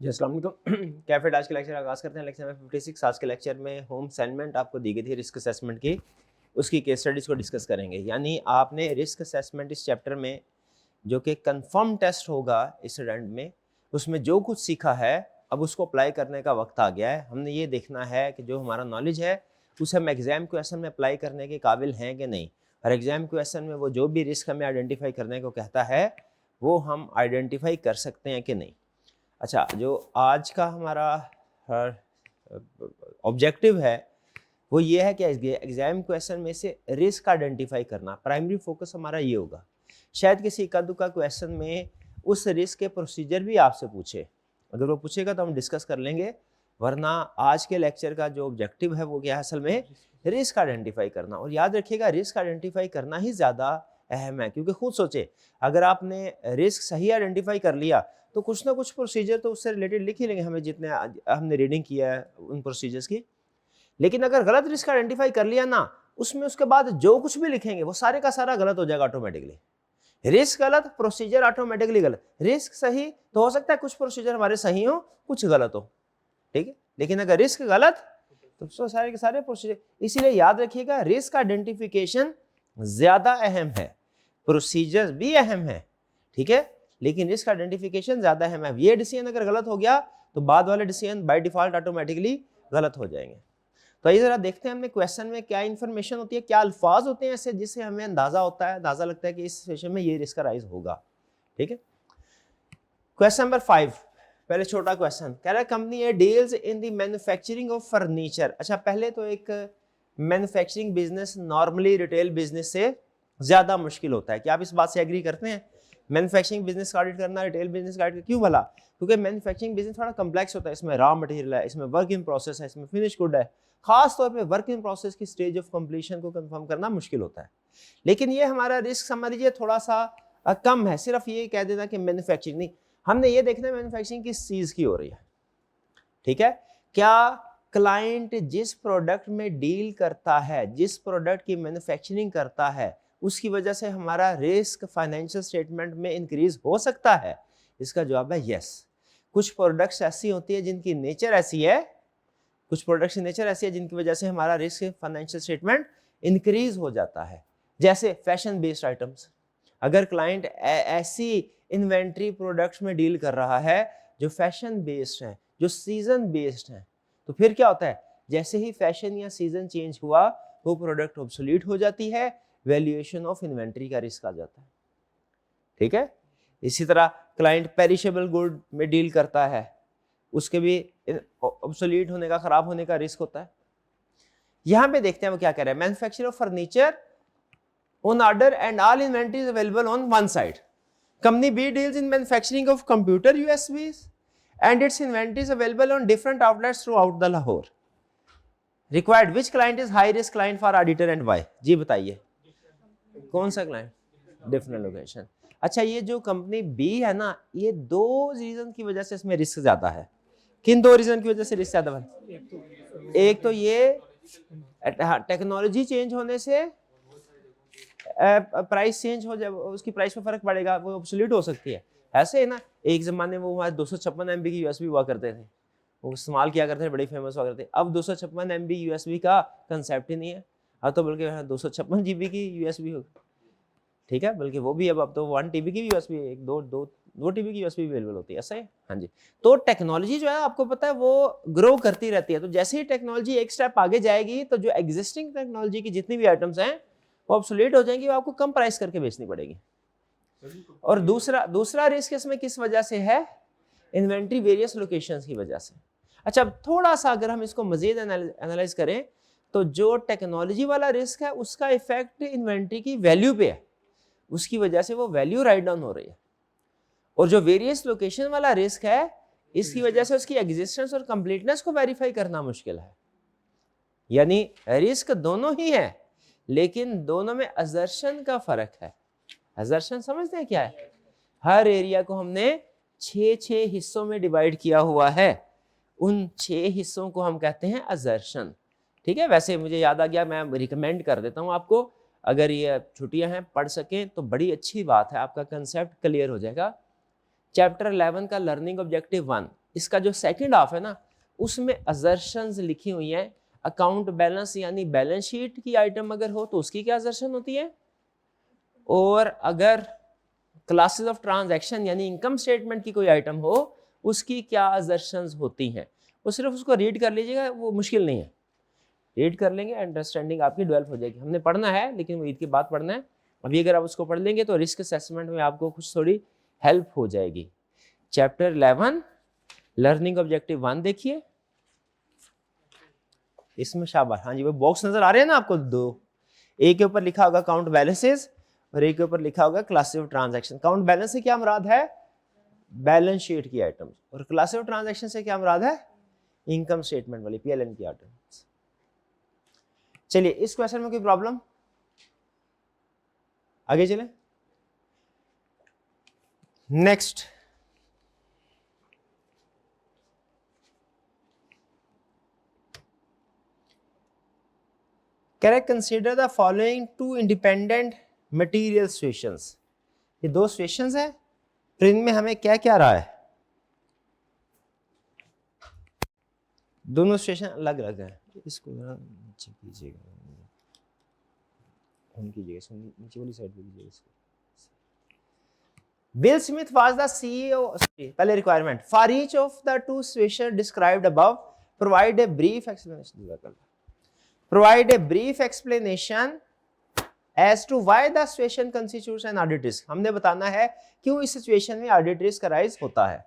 जी अस्सलाम वालेकुम। कैफेड आज के लेक्चर आगाज़ करते हैं। Lecture number 56। आज के लेक्चर में होम असाइनमेंट आपको दी गई थी रिस्क असेसमेंट की, उसकी केस स्टडीज़ को डिस्कस करेंगे। यानी आपने रिस्क असेसमेंट इस चैप्टर में जो कि कंफर्म टेस्ट होगा स्टूडेंट में, उसमें जो कुछ सीखा है अब उसको अप्लाई करने का वक्त आ गया है। हमने ये देखना है कि जो हमारा नॉलेज है उसे हम एग्जाम क्वेश्चन में अप्लाई करने के काबिल हैं कि नहीं, और एग्जाम क्वेश्चन में वो जो भी रिस्क हमें आइडेंटिफाई करने को कहता है वो हम आइडेंटिफाई कर सकते हैं कि नहीं। अच्छा, जो आज का हमारा ऑब्जेक्टिव है वो ये है कि एग्जाम क्वेश्चन में से रिस्क आइडेंटिफाई करना, प्राइमरी फोकस हमारा ये होगा। शायद किसी इक्का दुक्का क्वेश्चन में उस रिस्क के प्रोसीजर भी आपसे पूछे, अगर वो पूछेगा तो हम डिस्कस कर लेंगे, वरना आज के लेक्चर का जो ऑब्जेक्टिव है वो क्या है असल में रिस्क आइडेंटिफाई करना। और याद रखिएगा रिस्क आइडेंटिफाई करना ही ज़्यादा अहम है, क्योंकि खुद सोचे अगर आपने रिस्क सही आइडेंटिफाई कर लिया तो कुछ ना कुछ प्रोसीजर तो उससे रिलेटेड लिख ही लेंगे, हमें जितने हमने रीडिंग किया है उन प्रोसीजर्स की। लेकिन अगर गलत रिस्क आइडेंटिफाई कर लिया ना, उसमें उसके बाद जो कुछ भी लिखेंगे वो सारे का सारा गलत हो जाएगा ऑटोमेटिकली। रिस्क गलत, प्रोसीजर ऑटोमेटिकली गलत। रिस्क सही तो हो सकता है कुछ प्रोसीजर हमारे सही हो, कुछ गलत हो, ठीक है, लेकिन अगर रिस्क गलत तो सारे के सारे प्रोसीजर। इसीलिए याद रखिएगा रिस्क आइडेंटिफिकेशन ज्यादा अहम है, प्रोसीजर भी अहम है, ठीक है, लेकिन रिस्क आइडेंटिफिकेशन ज्यादा अहम है। ये डिसीजन अगर गलत हो गया तो बाद वाले डिसीजन बाय डिफॉल्ट ऑटोमेटिकली गलत हो जाएंगे। तो ये जरा देखते हैं हमने क्वेश्चन में क्या इन्फॉर्मेशन होती है, क्या अल्फाज होते हैं ऐसे जिससे हमें अंदाजा होता है, अंदाजा लगता है कि इस सिचुएशन में ये रिस्क राइज होगा, ठीक है। क्वेश्चन नंबर 5, पहले छोटा क्वेश्चन कह रहा है company A deals in the manufacturing of furniture. अच्छा, पहले तो एक manufacturing business normally retail business से ज्यादा मुश्किल होता है, क्या आप इस बात से एग्री करते हैं? मैन्युफैक्चरिंग बिजनेस का ऑडिट करना रिटेल बिजनेस का ऑडिट, क्यों भला? क्योंकि मैन्युफैक्चरिंग बिजनेस थोड़ा कम्प्लेक्स होता है, इसमें रॉ मटेरियल है, इसमें वर्क इन प्रोसेस है, इसमें फिनिश गुड है। खास तौर पे वर्क इन प्रोसेस की स्टेज ऑफ कंप्लीशन को कंफर्म करना मुश्किल होता है। लेकिन ये हमारा रिस्क समझ लीजिए थोड़ा सा कम है। सिर्फ ये कह देना कि मैन्युफैक्चरिंग नहीं, हमने ये देखना है मैन्युफैक्चरिंग किस चीज की हो रही है, ठीक है। क्या क्लाइंट जिस प्रोडक्ट में डील करता है, जिस प्रोडक्ट की मैन्युफैक्चरिंग करता है, उसकी वजह से हमारा रिस्क फाइनेंशियल स्टेटमेंट में इंक्रीज हो सकता है? इसका जवाब है यस। कुछ प्रोडक्ट्स ऐसी होती है जिनकी नेचर ऐसी है, कुछ प्रोडक्ट्स की नेचर ऐसी है जिनकी वजह से हमारा रिस्क फाइनेंशियल स्टेटमेंट इंक्रीज हो जाता है। जैसे फैशन बेस्ड आइटम्स, अगर क्लाइंट ऐसी इन्वेंट्री प्रोडक्ट्स में डील कर रहा है जो फैशन बेस्ड हैं, जो सीजन बेस्ड हैं, तो फिर क्या होता है, जैसे ही फैशन या सीजन चेंज हुआ वो प्रोडक्ट ऑब्सोलीट हो जाती है, वैल्यूएशन ऑफ इन्वेंट्री का रिस्क आ जाता है, ठीक है। इसी तरह क्लाइंट पेरिशेबल गुड में डील करता है, उसके भी ऑब्सोलीट होने का, खराब होने का रिस्क होता है। यहां पे देखते हैं वो क्या कह रहा है, manufacture of furniture on order and all inventory is available on one side. Company B deals in manufacturing of computer USBs and its inventory is available on different outlets throughout the Lahore. Required which client is high risk client for auditor and why? जी बताइए कौन सा client? Different location. अच्छा, ये जो company B है ना, ये दो रीजन की वजह से इसमें रिस्क ज्यादा है। किन दो रीजन की वजह से रिस्क ज्यादा है? एक तो ये टेक्नोलॉजी चेंज होने से प्राइस चेंज हो जाए, उसकी प्राइस में फर्क पड़ेगा, वो ऑब्सोलीट हो सकती है। ऐसे है ना, एक जमाने में वो हमारे 256 MB की यूएसबी हुआ करते थे, वो इस्तेमाल किया करते थे, बड़ी फेमस हुआ करते थे। अब 256 MB यूएसबी का कंसेप्ट ही नहीं है, अब तो बल्कि 256 GB की यूएसबी हो, ठीक है, बल्कि वो भी अब तो 1 TB की यूएसबी, एक दो TB की यूएसबी अवेलेबल होती है, ऐसा है। हाँ जी, तो टेक्नोलॉजी जो है आपको पता है वो ग्रो करती रहती है, तो जैसे ही टेक्नोलॉजी एक स्टेप आगे जाएगी तो जो एग्जिस्टिंग टेक्नोलॉजी की जितनी भी आइटम्स हैं वो ऑब्सोलीट हो जाएंगी, वो आपको कम प्राइस करके बेचनी पड़ेगी। और दूसरा रिस्क इसमें किस वजह से है? इन्वेंट्री वेरियस लोकेशंस की वजह से। अच्छा, अब थोड़ा सा अगर हम इसको मजीद एनालाइज करें तो जो टेक्नोलॉजी वाला रिस्क है उसका इफेक्ट इन्वेंट्री की वैल्यू पे है, उसकी वजह से वो वैल्यू राइट डाउन हो रही है। और जो वेरियस लोकेशन वाला रिस्क है, इसकी वजह से उसकी एग्जिस्टेंस और कंप्लीटनेस को वेरीफाई करना मुश्किल है। यानी रिस्क दोनों ही है, लेकिन दोनों में असर्शन का फर्क है। असर्शन समझते हैं क्या है? हर एरिया को हमने 6 हिस्सों में डिवाइड किया हुआ है, उन 6 हिस्सों को हम कहते हैं असर्शन, ठीक है। वैसे मुझे याद आ गया, मैं रिकमेंड कर देता हूं आपको, अगर ये छुट्टियां हैं पढ़ सकें तो बड़ी अच्छी बात है, आपका कंसेप्ट क्लियर हो जाएगा। चैप्टर 11 का लर्निंग ऑब्जेक्टिव 1 इसका जो सेकंड हाफ है ना, उसमें असर्शंस लिखी हुई हैं। अकाउंट बैलेंस यानी बैलेंस शीट की आइटम अगर हो तो उसकी क्या असर्शन होती है, और अगर क्लासेस ऑफ ट्रांजैक्शन यानी इनकम स्टेटमेंट की कोई आइटम हो उसकी क्या असर्शंस होती हैं। वो सिर्फ उसको रीड कर लीजिएगा, वो मुश्किल नहीं है, रीड कर लेंगे, अंडरस्टैंडिंग आपकी डेवलप हो जाएगी। हमने पढ़ना है लेकिन वो ईद के बाद पढ़ना है। अभी अगर आप उसको पढ़ लेंगे तो रिस्क असेसमेंट में आपको कुछ थोड़ी हेल्प हो जाएगी। चैप्टर 11 लर्निंग ऑब्जेक्टिव 1 देखिए, इसमें शाबाश, हाँ जी वो बॉक्स नजर आ रहे हैं ना आपको, दो, एक के ऊपर लिखा होगा काउंट बैलेंसेस और एक के ऊपर लिखा होगा classes of transaction. Count balance से क्या मुराद है, बैलेंस शीट की आइटम्स, और क्लासेस ऑफ ट्रांजैक्शन से क्या मुराद है, इनकम स्टेटमेंट वाली पीएलएन की आइटम्स। चलिए इस क्वेश्चन में कोई प्रॉब्लम, आगे चले। Next, correct, consider the following two independent material situations. ये दो सिचुएशंस हैं, तो इनमें हमें क्या क्या रहा है, दोनों सिचुएशन अलग अलग है। इसको नीचे कीजिएगा, नीचे वाली साइड पे कीजिएगा इसको। Bill Smith was the CEO. पहले requirement, for each of the two situations described above, provide a brief explanation. Provide a brief explanation as to why the situation constitutes an audit risk. हमने बताना है क्यों इस situation में audit risk arise होता है।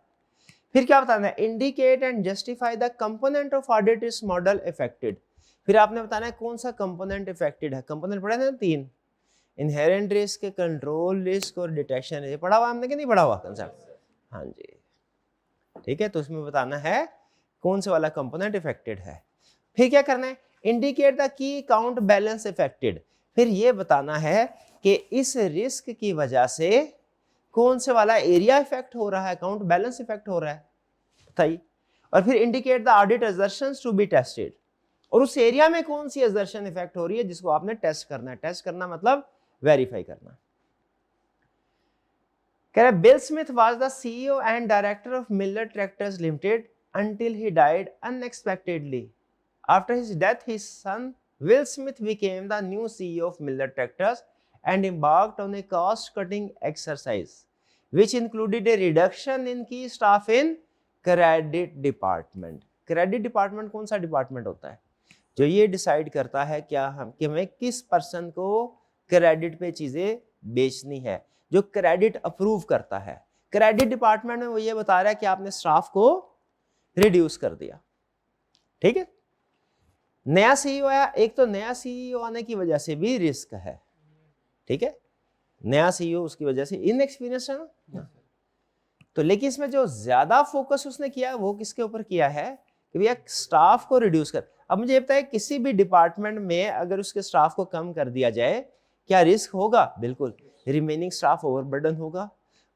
फिर क्या बताना है, indicate and justify the component of audit risk model affected. फिर आपने बताना है कौन सा कंपोनेंट इफेक्टेड है। कंपोनेंट पढ़े ना तीन, इनहेरेंट रिस्क, कंट्रोल रिस्क और डिटेक्शन रिस्क। पढ़ा हुआ हमने कि नहीं पढ़ा हुआ कंसेप्ट, हाँ जी ठीक है। तो उसमें बताना है कौन से वाला कंपोनेंट इफेक्टेड है। फिर क्या करना है, indicate the key count balance affected. फिर ये बताना है कि इस रिस्क की वजह से कौन से वाला एरिया इफेक्ट हो रहा है, काउंट बैलेंस इफेक्ट हो रहा है, बताइए। और फिर indicate the audit assertions to be tested, और उस एरिया में कौन सी असर्शन इफेक्ट हो रही है जिसको आपने टेस्ट करना है। टेस्ट करना मतलब वेरीफाई करना। कह रहा है bill Smith was the CEO and director of Miller tractors limited until he died unexpectedly. After his death, his son Will Smith became the new CEO of Miller Tractors and embarked on a cost-cutting exercise, which included a reduction in key staff in credit department. Credit department कौन सा department होता है, जो ये decide करता है क्या हम कि हमें किस पर्सन को क्रेडिट पे चीजें बेचनी है, जो क्रेडिट अप्रूव करता है। क्रेडिट डिपार्टमेंट में वो ये बता रहा है कि आपने स्टाफ को रिड्यूस कर दिया, ठीक है। नया सीईओ आया, एक तो नया सीईओ आने की वजह से भी रिस्क है, ठीक है। नया सीईओ उसकी वजह से इनएक्सपीरियंस है ना, तो लेकिन इसमें जो ज्यादा फोकस उसने किया वो किसके ऊपर किया है कि भैया स्टाफ को रिड्यूस कर। अब मुझे ये बताया किसी भी डिपार्टमेंट में अगर उसके स्टाफ को कम कर दिया जाए क्या रिस्क होगा, बिल्कुल। रिमेनिंग स्टाफ ओवरबर्डन होगा,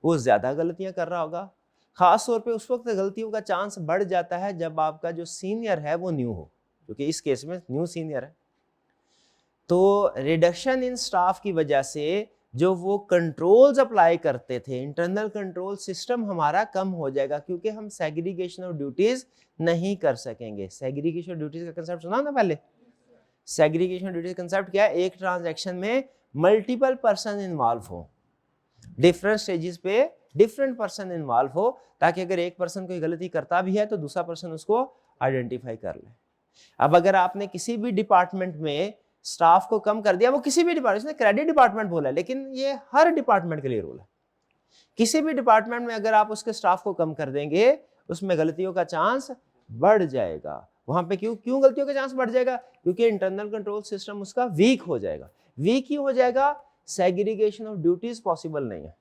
वो ज्यादा गलतियां कर रहा होगा। खास तौर पे उस वक्त गलतियों का चांस बढ़ जाता है जब आपका जो सीनियर है वो न्यू हो, क्योंकि इस केस में न्यू सीनियर है। तो रिडक्शन इन स्टाफ की वजह से जो वो कंट्रोल्स अप्लाई करते थे, इंटरनल कंट्रोल सिस्टम हमारा कम हो जाएगा, क्योंकि हम सेग्रीगेशन ऑफ ड्यूटीज नहीं कर सकेंगे। सेग्रीगेशन ऑफ ड्यूटीज का कंसेप्ट सुना ना पहले। सेग्रीगेशन ऑफ ड्यूटीज कंसेप्ट क्या है, एक ट्रांजैक्शन में मल्टीपल पर्सन इन्वॉल्व हो, डिफरेंट स्टेजेस पे डिफरेंट पर्सन इन्वॉल्व हो, ताकि अगर एक पर्सन कोई गलती करता भी है तो दूसरा पर्सन उसको आइडेंटिफाई कर ले। अब अगर आपने किसी भी डिपार्टमेंट में स्टाफ को कम कर दिया, वो किसी भी डिपार्टमेंट, इसने क्रेडिट डिपार्टमेंट बोला है लेकिन ये हर डिपार्टमेंट के लिए रूल है। किसी भी डिपार्टमेंट में अगर आप उसके स्टाफ को कम कर देंगे उसमें गलतियों का चांस बढ़ जाएगा। वहां पे क्यों गलतियों का चांस बढ़ जाएगा, क्योंकि इंटरनल कंट्रोल सिस्टम उसका वीक हो जाएगा। वीक ही हो जाएगा, सेग्रीगेशन ऑफ ड्यूटीज पॉसिबल नहीं है।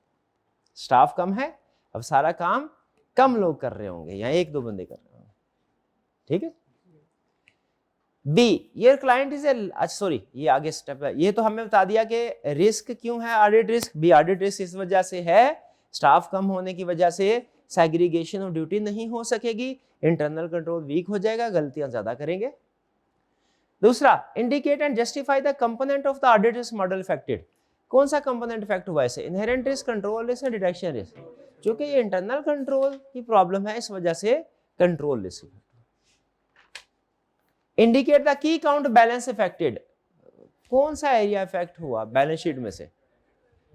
स्टाफ कम है, अब सारा काम कम लोग कर रहे होंगे या एक दो बंदे कर रहे होंगे, ठीक है। B, your client is A, sorry ये आगे स्टेप है। ये तो हमें बता दिया कि रिस्क क्यों है audit risk. B, audit risk इस वजह से है, स्टाफ कम होने की वजह से सेग्रीगेशन ऑफ ड्यूटी नहीं हो सकेगी, इंटरनल कंट्रोल वीक हो जाएगा, गलतियां ज्यादा करेंगे। दूसरा, indicate and justify the component of the audit risk model affected. कौन सा कंपोनेंट इफेक्ट हुआ इसे, inherent risk, control risk, detection risk. क्योंकि ये इंटरनल कंट्रोल की प्रॉब्लम है, इस वजह से control risk. Indicate the key count balance affected, कौन सा एरिया इफेक्ट हुआ बैलेंस शीट में से?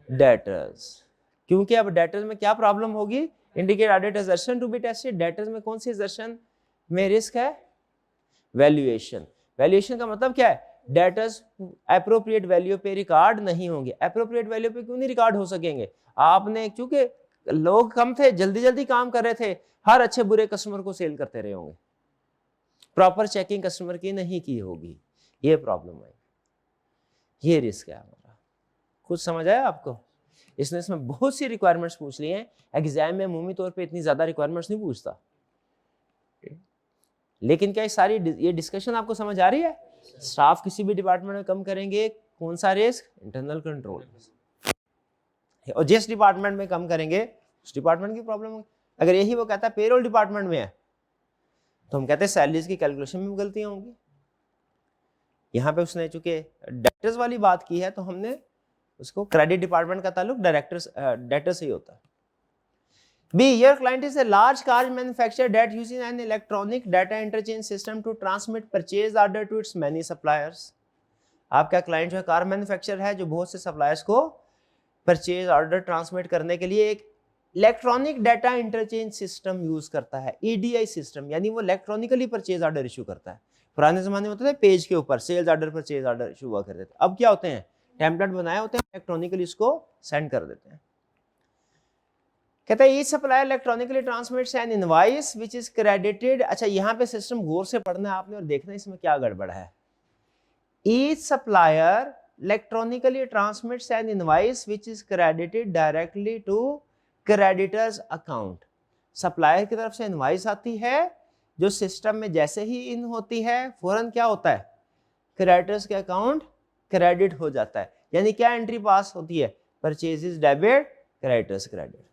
डेटर्स, क्योंकि अब डेटर्स में क्या प्रॉब्लम होगी? Indicate audit assertion to be tested, debtors में कौन सी असर्शन में रिस्क है? वैल्यूएशन। वैल्यूएशन का मतलब क्या है? डेटर्स एप्रोप्रिएट वैल्यू पे रिकॉर्ड नहीं होंगे। एप्रोप्रिएट वैल्यू पे क्यों नहीं रिकॉर्ड हो सकेंगे? आपने, क्योंकि लोग कम थे, जल्दी जल्दी काम कर रहे थे, हर अच्छे बुरे कस्टमर को सेल करते रहे होंगे, प्रॉपर चेकिंग कस्टमर की नहीं की होगी, ये प्रॉब्लम है, ये रिस्क है हमारा। कुछ समझ आया आपको? इसमें बहुत सी रिक्वायरमेंट्स पूछ ली हैं। एग्जाम में अमूमी तौर पे इतनी ज्यादा रिक्वायरमेंट्स नहीं पूछता, लेकिन क्या ये डिस्कशन आपको समझ आ रही है? स्टाफ किसी भी डिपार्टमेंट में कम करेंगे, कौन सा रिस्क? Internal control. और जिस डिपार्टमेंट में कम करेंगे उस डिपार्टमेंट की प्रॉब्लम होगी। अगर यही वो कहता है पेरोल डिपार्टमेंट में है, तो हम कहते हैं सैलरीज की कैलकुलेशन में गलतियां होंगी। यहाँ पे उसने चूंकि डायरेक्टर्स वाली बात की है, तो हमने उसको क्रेडिट डिपार्टमेंट का ताल्लुक डेटर से ही होता है। B, your client is a large car manufacturer that uses an electronic data interchange system to transmit purchase order to its many suppliers. आपका क्लाइंट जो है कार मैन्युफैक्चरर है, जो बहुत से सप्लायर्स को परचेज ऑर्डर ट्रांसमिट करने के लिए एक electronic data interchange system use करता है, EDI सिस्टम, यानी वो इलेक्ट्रॉनिकली परचेज ऑर्डर इशू करता है। पुराने जमाने में होते थे पेज के ऊपर sales order purchase order issue हुआ करते थे, अब क्या होते हैं? टेम्पलेट बनाए होते हैं, इलेक्ट्रॉनिकली इसको सेंड कर देते हैं। कहता है each supplier electronically transmits an invoice which is credited. अच्छा, यहाँ पे सिस्टम गौर से पढ़ना है आपने और देखना है इसमें क्या गड़बड़ है। Each supplier electronically transmits an invoice which is credited directly to creditors account. Supplier की तरफ से इनवॉइस आती है, जो सिस्टम में जैसे ही इन होती है फौरन क्या होता है? क्रेडिटर्स के अकाउंट क्रेडिट हो जाता है। यानी क्या एंट्री पास होती है? Purchases debit, creditors credit.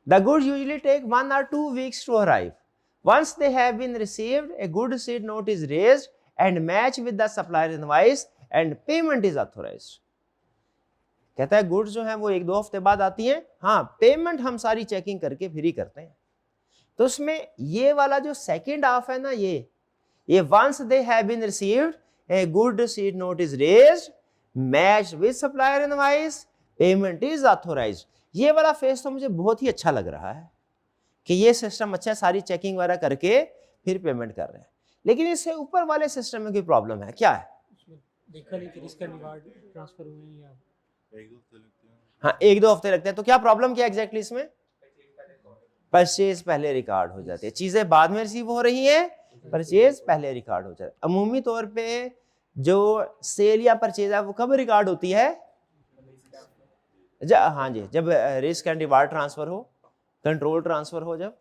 The goods usually take 1 or 2 weeks to arrive. Once they have been received, a good receipt note is raised and matched with the supplier invoice and payment is authorized. कहता है goods जो है वो 1-2 हफ्ते बाद आती हैं, हाँ पेमेंट हम सारी चेकिंग करके फिर ही करते हैं। तो उसमें ये वाला जो सेकेंड हाफ है ना, ये once they have been received, a good receipt note is raised, matched with supplier invoice, payment is authorized. ये वाला फेज तो मुझे बहुत ही अच्छा लग रहा है कि ये सिस्टम अच्छा है, सारी चेकिंग वगैरह करके फिर पेमेंट कर रहे हैं। लेकिन इससे ऊपर वाले सिस्टम में कोई प्रॉब्लम है क्या? है देखा नहीं कि इसका रिवार्ड ट्रांसफर हुए हैं या 1-2 हफ्ते लगते हैं। हाँ, 1-2 हफ्ते लगते हैं। तो क्या प्रॉब्लम क्या एग्जैक्टली इसमें? परचेज पहले रिकॉर्ड हो जाती है, चीजें बाद में रिसीव हो रही है, परचेज पहले रिकॉर्ड हो जाता है। अमूमी तौर पे जो सेल या परचेज है वो कब रिकॉर्ड होती है? हाँ जी, जब रिस्क एंड रिवार्ड ट्रांसफर हो, कंट्रोल ट्रांसफर हो जब,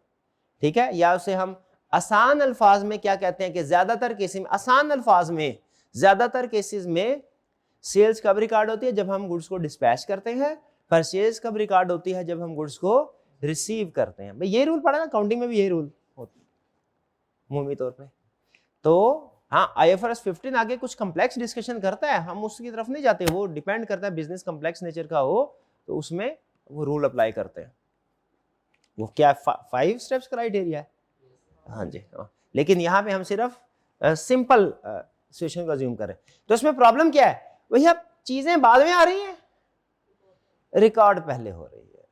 ठीक है। या उसे हम आसान अल्फाज में क्या कहते हैं कि ज्यादातर केसेस में, आसान अल्फाज में ज्यादातर केसेस में सेल्स कब रिकॉर्ड होती है? जब हम गुड्स को डिस्पैच करते हैं। परचेज कब रिकॉर्ड होती है? जब हम गुड्स को रिसीव करते हैं। भाई ये रूल पढ़ा ना, काउंटिंग में भी यही रूल होता है अमूमी तौर पे। तो हाँ, IFRS 15 आगे कुछ कम्प्लेक्स डिस्कशन करता है, हम उसकी तरफ नहीं जाते, वो डिपेंड करता है बिजनेस कम्प्लेक्स नेचर का हो तो उसमें वो रूल अप्लाई करते हैं। वो क्या 5 स्टेप्स क्राइटेरिया है, हाँ जी हाँ। लेकिन यहाँ पे हम सिर्फ सिंपल सिचुएशन को अज्यूम करें। तो इसमें प्रॉब्लम क्या है? वही अब चीजें बाद में आ रही हैं, रिकॉर्ड पहले हो रही है,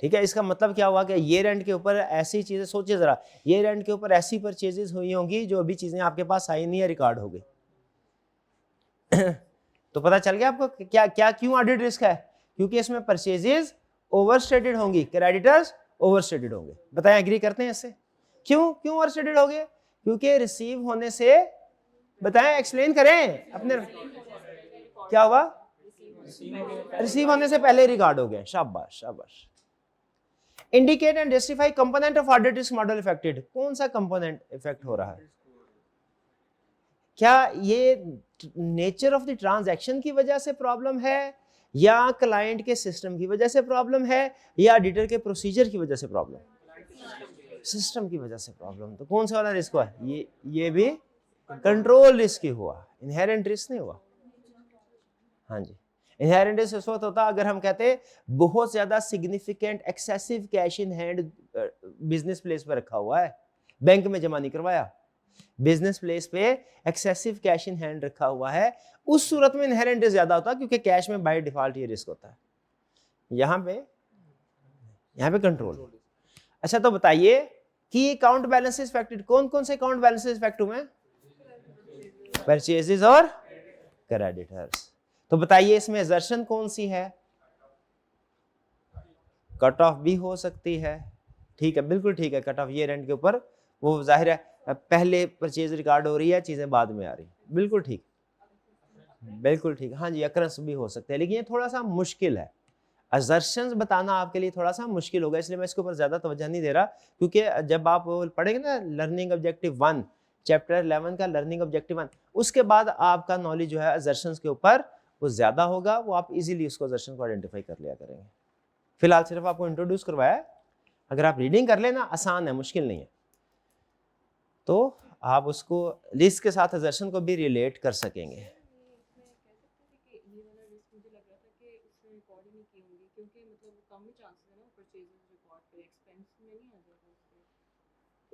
ठीक है। इसका मतलब क्या हुआ कि ईयर एंड के ऊपर ऐसी चीजें, सोचिए जरा, ईयर एंड के ऊपर ऐसी परचेजेस हुई होंगी जो अभी चीजें आपके पास आई नहीं है, रिकॉर्ड हो गई। तो पता चल गया आपको क्या क्या क्यों ऑडिट रिस्क है? क्योंकि इसमें परचेजेस ओवरस्टेटेड होंगी, क्रेडिटर्स ओवरस्टेटेड होंगे। बताएं, एग्री करते हैं इससे? क्यों ओवरस्टेटेड हो गए? क्योंकि रिसीव होने से, बताएं, एक्सप्लेन करें अपने, क्या हुआ? रिसीव होने से पहले रिकॉर्ड हो गए। शाबाश शाबाश। Indicate and justify component of audit risk model affected. कौन सा कंपोनेंट इफेक्ट हो रहा है? क्या ये नेचर ऑफ द ट्रांजैक्शन की वजह से प्रॉब्लम है, या क्लाइंट के सिस्टम की वजह से प्रॉब्लम है, या ऑडिटर के प्रोसीजर की वजह से प्रॉब्लम? सिस्टम की वजह से प्रॉब्लम। तो कौन सा वाला रिस्क हुआ? ये भी कंट्रोल रिस्क ही हुआ, इनहेरेंट रिस्क नहीं हुआ। हाँ जी, इनहेरेंट रिस्क उस वक्त होता अगर हम कहते बहुत ज्यादा significant excessive cash in hand business place पे रखा हुआ है, बैंक में जमा नहीं करवाया, बिजनेस प्लेस पे एक्सेसिव कैश इन हैंड रखा हुआ है, उस सूरत में इनहेरेंट रिस्क ज्यादा होता है क्योंकि कैश में बाय डिफॉल्ट ये रिस्क होता है। यहाँ पे कंट्रोल। अच्छा तो बताइए कि अकाउंट बैलेंसेस इफेक्टेड, कौन कौन से अकाउंट बैलेंसेस इफेक्ट हुए? परचेजेस और क्रेडिटर्स। तो बताइए इसमें असर्शन कौन सी है? कट ऑफ भी हो सकती है, ठीक है, बिल्कुल ठीक है, कट ऑफ ईयर एंड के ऊपर, वो जाहिर है पहले परचेज रिकॉर्ड हो रही है, चीजें बाद में आ रही, बिल्कुल ठीक, बिल्कुल ठीक, हाँ जी, अक्रंस भी हो सकते हैं, लेकिन ये थोड़ा सा मुश्किल है, असर्शंस बताना आपके लिए थोड़ा सा मुश्किल होगा, इसलिए मैं इसके ऊपर ज्यादा तवज्जो नहीं दे रहा, क्योंकि जब आप पढ़ेंगे ना लर्निंग ऑब्जेक्टिव 1 चैप्टर 11 का लर्निंग ऑब्जेक्टिव 1, उसके बाद आपका नॉलेज जो है असर्शंस के ऊपर वो ज्यादा होगा, वो आप इजीली उसको असर्शन को आइडेंटिफाई कर लिया करेंगे। फिलहाल सिर्फ आपको इंट्रोड्यूस करवाया है, अगर आप रीडिंग कर लेना आसान है, मुश्किल नहीं है, तो आप उसको रिस्क के साथ असर्शन को भी रिलेट कर सकेंगे।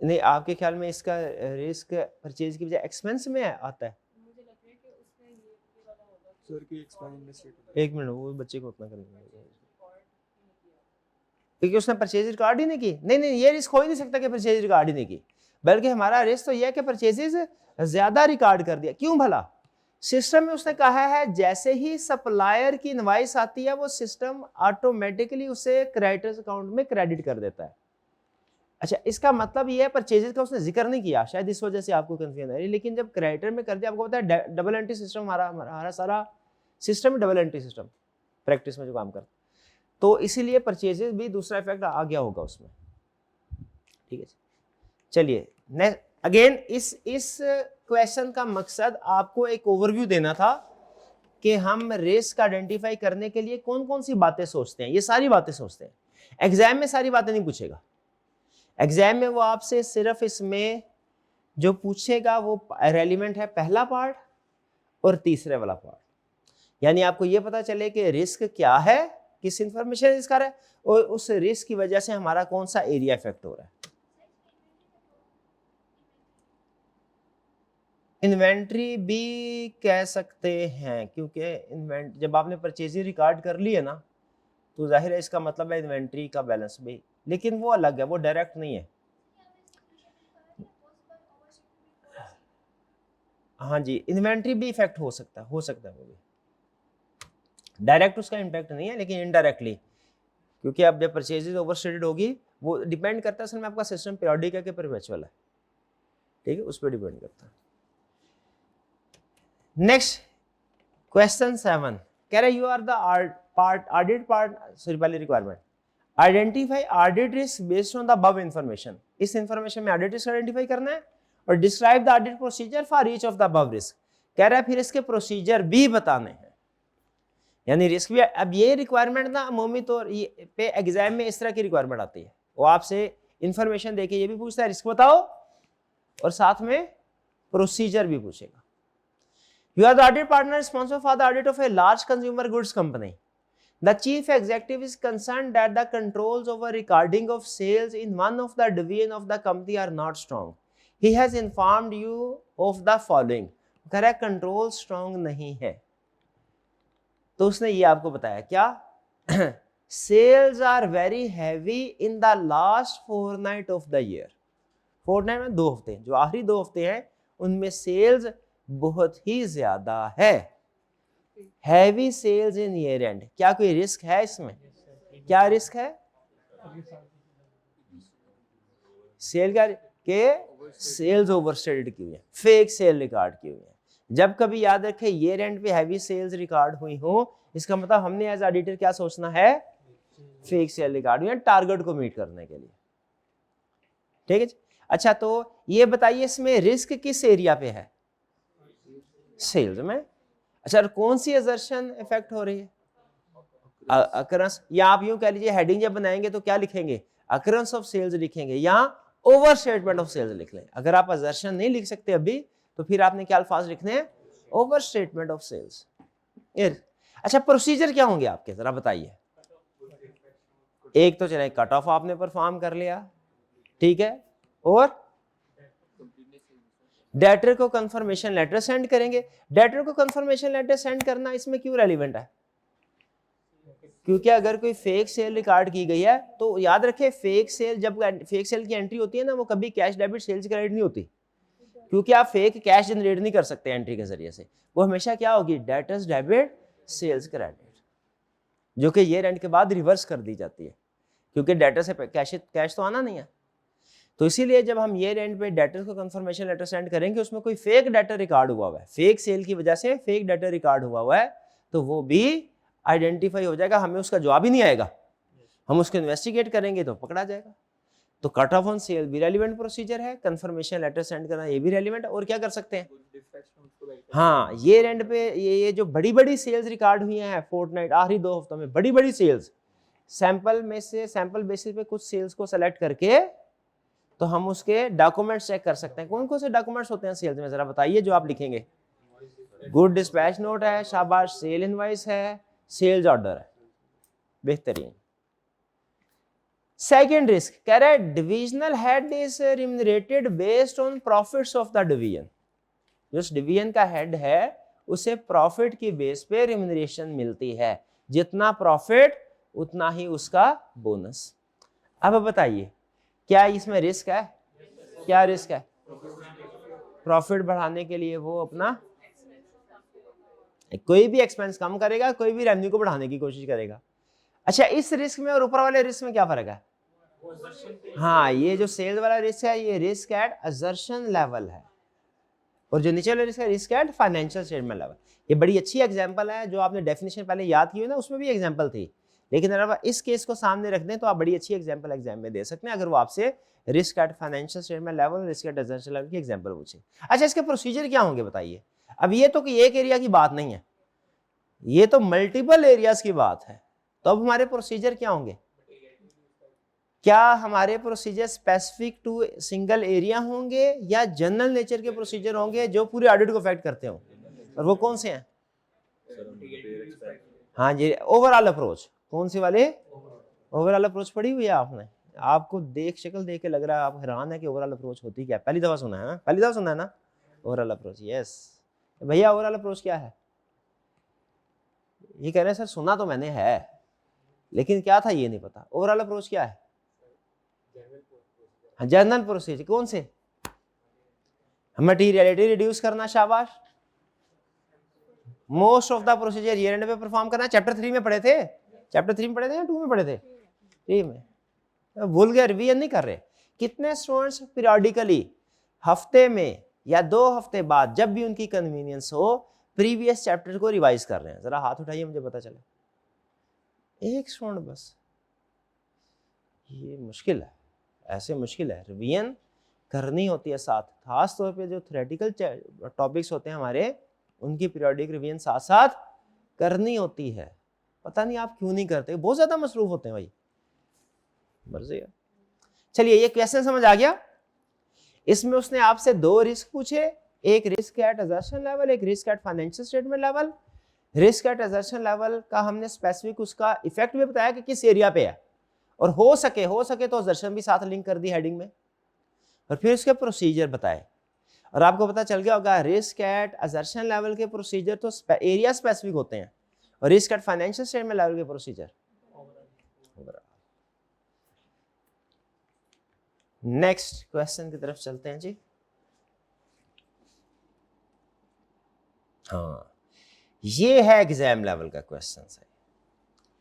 नहीं, आपके ख्याल में इसका रिस्क परचेज की बजाय एक्सपेंस में आता है? सर की एक्सपेंस में स्टेट एक मिनट, वो बच्चे को उतना करेंगे क्योंकि उसने परचेज रिकॉर्ड ही नहीं की। नहीं नहीं, ये रिस्क हो ही नहीं सकता कि परचेज रिकॉर्ड ही नहीं की, बल्कि हमारा रिस्क तो यह है कि परचेजेस ज्यादा रिकॉर्ड कर दिया। क्यों भला? सिस्टम में उसने कहा है जैसे ही सप्लायर की इनवॉइस आती है वो सिस्टम ऑटोमेटिकली उसे क्रेडिटर्स अकाउंट में क्रेडिट कर देता है। अच्छा, इसका मतलब ये है परचेजेस का उसने जिक्र नहीं किया, शायद इस वजह से आपको कंफ्यूजन आ रही है, लेकिन जब क्रेडिटर में कर दिया, आपको पता है डबल एंट्री सिस्टम, हमारा सारा system double entry system practice में जो काम करता, तो इसीलिए परचेजेस भी दूसरा इफेक्ट आ गया होगा उसमें। ठीक है, चलिए अगेन इस क्वेश्चन का मकसद आपको एक ओवरव्यू देना था कि हम रिस्क आइडेंटिफाई करने के लिए कौन कौन सी बातें सोचते हैं। ये सारी बातें सोचते हैं, एग्जाम में सारी बातें नहीं पूछेगा, एग्जाम में वो आपसे सिर्फ इसमें जो पूछेगा वो रेलिवेंट है पहला पार्ट और तीसरे वाला पार्ट, यानी आपको ये पता चले कि रिस्क क्या है, किस इंफॉर्मेशन रिस्क आ रहा है, और उस रिस्क की वजह से हमारा कौन सा एरिया इफेक्ट हो रहा है। इन्वेंट्री भी कह सकते हैं, क्योंकि जब आपने परचेजिंग रिकॉर्ड कर ली है ना, तो जाहिर है इसका मतलब है इन्वेंट्री का बैलेंस भी, लेकिन वो अलग है, वो डायरेक्ट नहीं है। हाँ जी, इन्वेंट्री भी इफेक्ट हो सकता है वो भी, डायरेक्ट उसका इम्पैक्ट नहीं है, लेकिन इनडायरेक्टली, क्योंकि अब जब परचेजेज ओवरस्टेटेड होगी, वो डिपेंड करता है असल में आपका सिस्टम पीरियोडिक है कि परपेचुअल है, ठीक है, उस पर डिपेंड करता है। नेक्स्ट क्वेश्चन 7 कह रहा है you are the audit part, sorry पहले requirement, identify audit risk based on the above information, इस इंफॉर्मेशन में ऑडिट रिस्क आइडेंटिफाई करना है, और describe the audit procedure for each of the above risk, कह रहा है फिर इसके प्रोसीजर भी बताने हैं, यानी रिस्क भी। अब ये रिक्वायरमेंट ना अमूमी तौर पे एग्जाम में इस तरह की रिक्वायरमेंट आती है, वो आपसे इंफॉर्मेशन देके ये भी पूछता है रिस्क बताओ, और साथ में प्रोसीजर भी पूछेगा। You are the audit partner responsible for the audit of a large consumer goods company. The chief executive is concerned that the controls over recording of sales in one of the division of the company are not strong. He has informed you of the following. कह रहा है control strong नहीं है, तो उसने ये आपको बताया क्या, sales are very heavy in the last fortnight of the year, fortnight में 2 हफ्ते, जो आखिरी 2 हफ्ते हैं उनमें सेल्स बहुत ही ज्यादा है, heavy sales in year end. क्या कोई रिस्क है इसमें? क्या रिस्क है? सेल का के सेल्स ओवरस्टेटेड की हुई है, फेक सेल रिकॉर्ड की हुई है। जब कभी याद रखें ईयर एंड पे हैवी सेल्स रिकॉर्ड हुई हो, इसका मतलब हमने एज ऑडिटर क्या सोचना है, फेक सेल रिकॉर्ड हुई है टारगेट को मीट करने के लिए, ठीक है। अच्छा, तो ये बताइए इसमें रिस्क किस एरिया पे है, सेल्स में। अच्छा, कौन सी असर्शन इफेक्ट हो रही है, अकरेंस, या आप यूं कह लीजिए हेडिंग जब बनाएंगे तो क्या लिखेंगे, अकरेंस ऑफ सेल्स लिखेंगे, या ओवर स्टेटमेंट ऑफ सेल्स लिख लें। अगर आप असर्शन नहीं लिख सकते अभी, तो फिर आपने क्या अल्फाज लिखने हैं, ओवर स्टेटमेंट ऑफ सेल्स। अच्छा, प्रोसीजर क्या होंगे आपके, जरा बताइए। एक तो चले कट ऑफ आपने परफॉर्म कर लिया, ठीक है, और डेटर को कंफर्मेशन लेटर सेंड करेंगे। डेटर को कंफर्मेशन लेटर सेंड करना इसमें क्यों रेलिवेंट है? क्योंकि अगर कोई फेक सेल रिकॉर्ड की गई है तो याद रखें, फेक सेल, जब फेक सेल की एंट्री होती है ना, वो कभी कैश डेबिट सेल्स क्रेडिट नहीं होती, क्योंकि आप फेक कैश जनरेट नहीं कर सकते एंट्री के जरिए से। वो हमेशा क्या होगी, डेटर्स डेबिट सेल्स क्रेडिट, जो कि ईयर एंड के बाद रिवर्स कर दी जाती है, क्योंकि डेटर से कैश तो आना नहीं है। तो इसीलिए जब हम ईयर एंड पे डेटर को कंफर्मेशन लेटर सेंड करेंगे, उसमें कोई फेक डेटर रिकॉर्ड हुआ हुआ है, फेक सेल की वजह से फेक डेटर रिकॉर्ड हुआ हुआ है, तो वो भी आइडेंटिफाई हो जाएगा, हमें उसका जवाब ही नहीं आएगा, हम उसको इन्वेस्टिगेट करेंगे तो पकड़ा जाएगा। तो कट ऑफ ऑन सेल भी रेलिवेंट प्रोसीजर है, कंफर्मेशन लेटर सेंड करना ये भी रेलिवेंट। और क्या कर सकते हैं, हाँ, ये एंड पे ये जो बड़ी बड़ी सेल्स रिकॉर्ड हुई हैं फोर्टनाइट, आखिरी 2 हफ्तों में बड़ी बड़ी सेल्स, सैंपल में से सैंपल बेसिस पे कुछ सेल्स को सेलेक्ट करके तो हम उसके डॉक्यूमेंट्स चेक कर सकते हैं। कौन कौन से डॉक्यूमेंट्स होते हैं सेल्स में, जरा बताइए जो आप लिखेंगे। गुड डिस्पैच नोट है, शाबाश, सेल इनवॉइस है, सेल्स ऑर्डर है, बेहतरीन। सेकंड रिस्क कह रहा है divisional head is remunerated based on profits of the division. जो डिवीजन का हेड है उसे प्रॉफिट की बेस पे रिम्यूनरेशन मिलती है, जितना प्रॉफिट उतना ही उसका बोनस। अब बताइए क्या इसमें रिस्क है? क्या रिस्क है? प्रॉफिट बढ़ाने के लिए वो अपना कोई भी एक्सपेंस कम करेगा, कोई भी रेवेन्यू को बढ़ाने की कोशिश करेगा। अच्छा, इस रिस्क में और ऊपर वाले रिस्क में क्या फर्क है? हाँ, ये जो सेल्स वाला रिस्क है ये रिस्क एट असर्शन लेवल है, और जो नीचे वाला रिस्क है risk at financial statement level. ये बड़ी अच्छी एग्जांपल है, जो आपने डेफिनेशन पहले याद की हुई ना, उसमें भी एग्जांपल थी, लेकिन अगर आप इस केस को सामने रख दें तो आप बड़ी अच्छी एग्जांपल एग्जाम में दे सकते हैं, अगर वो आपसे risk at financial statement level, risk at assertion level की एग्जांपल पूछे। अच्छा, इसके प्रोसीजर क्या होंगे बताइए। अब ये तो कि एक एरिया की बात नहीं है, ये तो मल्टीपल एरियाज की बात है, तो अब हमारे प्रोसीजर क्या होंगे? क्या हमारे procedure specific to single area होंगे या जनरल नेचर के प्रोसीजर होंगे जो पूरे ऑडिट को अफेक्ट करते हो, और वो कौन से हैं? हाँ जी, ओवरऑल अप्रोच। कौन से वाले? ओवरऑल अप्रोच पढ़ी हुई है आपने? आपको शक्ल देख के लग रहा है आप हैरान है कि ओवरऑल अप्रोच होती क्या, पहली दफा सुना है ना? पहली दफा सुना है ना ओवरऑल अप्रोच? यस भैया, ओवरऑल अप्रोच क्या है? ये कह रहे हैं सर सुना तो मैंने है, लेकिन क्या था ये नहीं पता। ओवरऑल अप्रोच क्या है? General procedure. कौन से? मटीरियलिटी रिड्यूस करना, शाबाश। Most of the procedure year and पे परफॉर्म करना। चैप्टर 3 में पढ़े थे, चैप्टर 3 में पढ़े थे या 2 में पढ़े थे? 3 में। भूल गए, रिवीजन नहीं कर रहे। कितने स्टूडेंट्स पीरियोडिकली हफ्ते में या 2 हफ्ते बाद जब भी उनकी कन्वीनियंस हो प्रीवियस चैप्टर को रिवाइज कर रहे हैं? जरा हाथ उठाइए, मुझे पता चले। एक स्टूडेंट बस। ये मुश्किल है, ऐसे मुश्किल है। रिवीजन करनी होती है साथ, खास तौर पे जो थ्योरेटिकल टॉपिक्स होते हैं हमारे, उनकी पीरियोडिक रिवीजन साथ साथ करनी होती है। पता नहीं आप क्यों नहीं करते, बहुत ज्यादा मसरूफ होते हैं भाई, मर्जी है। चलिए, ये क्वेश्चन समझ आ गया। इसमें उसने आपसे 2 रिस्क पूछे, एक रिस्क एट असर्शन लेवल, एक risk at financial statement level. Risk at assertion level का हमने स्पेसिफिक उसका इफेक्ट भी बताया कि किस एरिया पे है, और हो सके तो असर्शन भी साथ लिंक कर दी हेडिंग में, और फिर उसके प्रोसीजर बताए। और आपको पता चल गया होगा रिस्क एट असर्शन लेवल के प्रोसीजर तो एरिया स्पेसिफिक होते हैं, और risk at financial statement level के प्रोसीजर। नेक्स्ट क्वेश्चन की तरफ चलते हैं जी। हाँ, ये है एग्जाम लेवल का क्वेश्चन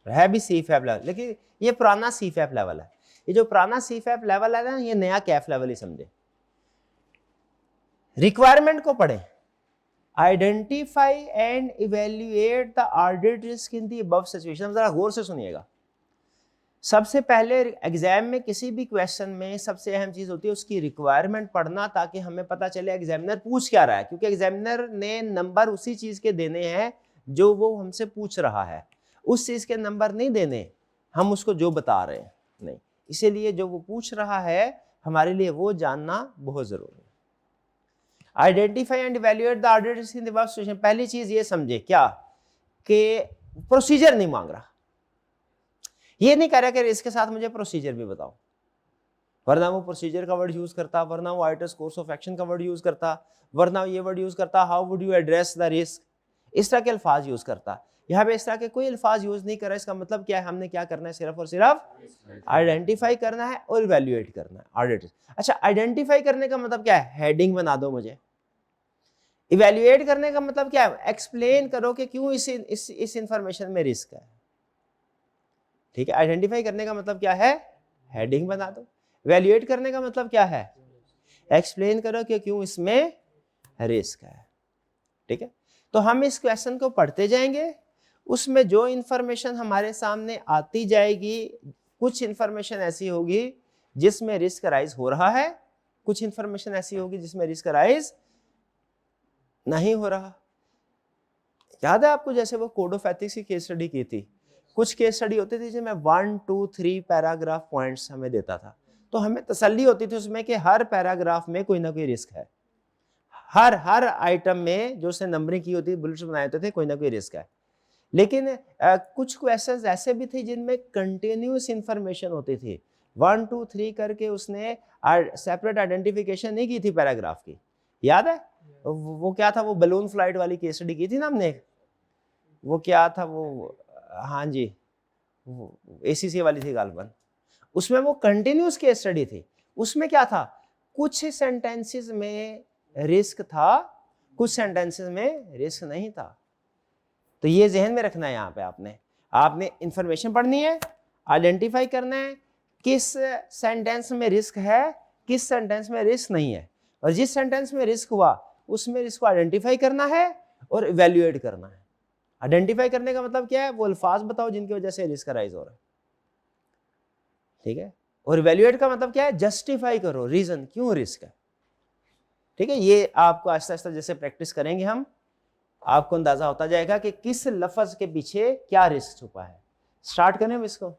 है भी CFAP लेवल, लेकिन ये पुराना CFAP लेवल है। ये जो पुराना CFAP लेवल है ना, ये नया कैफ लेवल ही समझे। रिक्वायरमेंट को पढ़ें। Identify and evaluate the audit risk in the above situation. जरा गौर से सुनिएगा। सबसे पहले एग्जाम में किसी भी क्वेश्चन में सबसे अहम चीज होती है उसकी रिक्वायरमेंट पढ़ना, ताकि हमें पता चले एग्जामिनर पूछ क्या रहा है, क्योंकि एग्जामिनर ने नंबर उसी चीज के देने हैं जो वो हमसे पूछ रहा है, उस चीज के नंबर नहीं देने हम उसको जो बता रहे हैं, नहीं। इसीलिए जो वो पूछ रहा है हमारे लिए वो जानना बहुत जरूरी है। Identify and evaluate the audit risk in the above situation. पहली चीज ये समझे क्या कि प्रोसीजर नहीं मांग रहा, ये नहीं कह रहा कि रिस्क के साथ मुझे प्रोसीजर भी बताओ, वरना वो प्रोसीजर का वर्ड यूज करता, वरना वो आइटस कोर्स ऑफ एक्शन का वर्ड यूज करता, वरना ये वर्ड यूज करता how would you address the risk, इस तरह के अल्फाज यूज करता। यहाँ पे इस तरह के कोई अल्फाज यूज नहीं कर रहा। इसका मतलब क्या है, हमने क्या करना है, सिर्फ और सिर्फ आइडेंटिफाई करना है और इवेल्युएट करना है, ऑडिट। अच्छा, आइडेंटिफाई करने का मतलब क्या है, हेडिंग बना दो मुझे। इवेल्युएट करने का मतलब क्या है, एक्सप्लेन करो कि क्यों इस इंफॉर्मेशन में रिस्क है। ठीक है, आइडेंटिफाई करने का मतलब क्या है, हेडिंग बना दो। इवेल्युएट करने का मतलब क्या है, एक्सप्लेन करो कि क्यों इसमें रिस्क है। ठीक है, तो हम इस क्वेश्चन को पढ़ते जाएंगे, उसमें जो इंफॉर्मेशन हमारे सामने आती जाएगी, कुछ इंफॉर्मेशन ऐसी होगी जिसमें रिस्क राइज हो रहा है, कुछ इंफॉर्मेशन ऐसी होगी जिसमें रिस्क राइज नहीं हो रहा। याद है आपको, जैसे वो कोड ऑफ एथिक्स की केस स्टडी की थी, कुछ केस स्टडी होती थी जिसमें 1, 2, 3 पैराग्राफ पॉइंट्स हमें देता था, तो हमें तसल्ली होती थी उसमें कि हर पैराग्राफ में कोई ना कोई रिस्क है, हर आइटम में जो उसने नंबरिंग की होती, बुलेट्स बनाए होते थे, कोई ना कोई रिस्क है। लेकिन कुछ क्वेश्चंस ऐसे भी थे जिनमें कंटिन्यूस इंफॉर्मेशन होती थी, 1, 2, 3 करके उसने सेपरेट आइडेंटिफिकेशन नहीं की थी पैराग्राफ की। याद है वो क्या था, वो बलून फ्लाइट वाली केस स्टडी की थी ना हमने, वो क्या था वो, हाँ जी, ACC वाली थी गालबन, उसमें वो कंटिन्यूस केस स्टडी थी। उसमें क्या था, कुछ सेंटेंसेस में रिस्क था, कुछ सेंटेंसेस में रिस्क नहीं था। तो ये जहन में रखना है, यहाँ पे आपने इंफॉर्मेशन पढ़नी है, आइडेंटिफाई करना है किस सेंटेंस में रिस्क है, किस सेंटेंस में रिस्क नहीं है, और जिस सेंटेंस में रिस्क हुआ उसमें रिस्क को आइडेंटिफाई करना है और इवेल्युएट करना है। आइडेंटिफाई करने का मतलब क्या है, वो अल्फाज बताओ जिनकी वजह से रिस्क राइज हो रहा है। ठीक है, और इवेल्युएट का मतलब क्या है, जस्टिफाई करो रीजन क्यों रिस्क है। ठीक है, ये आपको आहिस्ता आहिस्ता जैसे प्रैक्टिस करेंगे हम, आपको अंदाजा होता जाएगा कि किस लफ्ज के पीछे क्या रिस्क छुपा है। स्टार्ट करें हम इसको।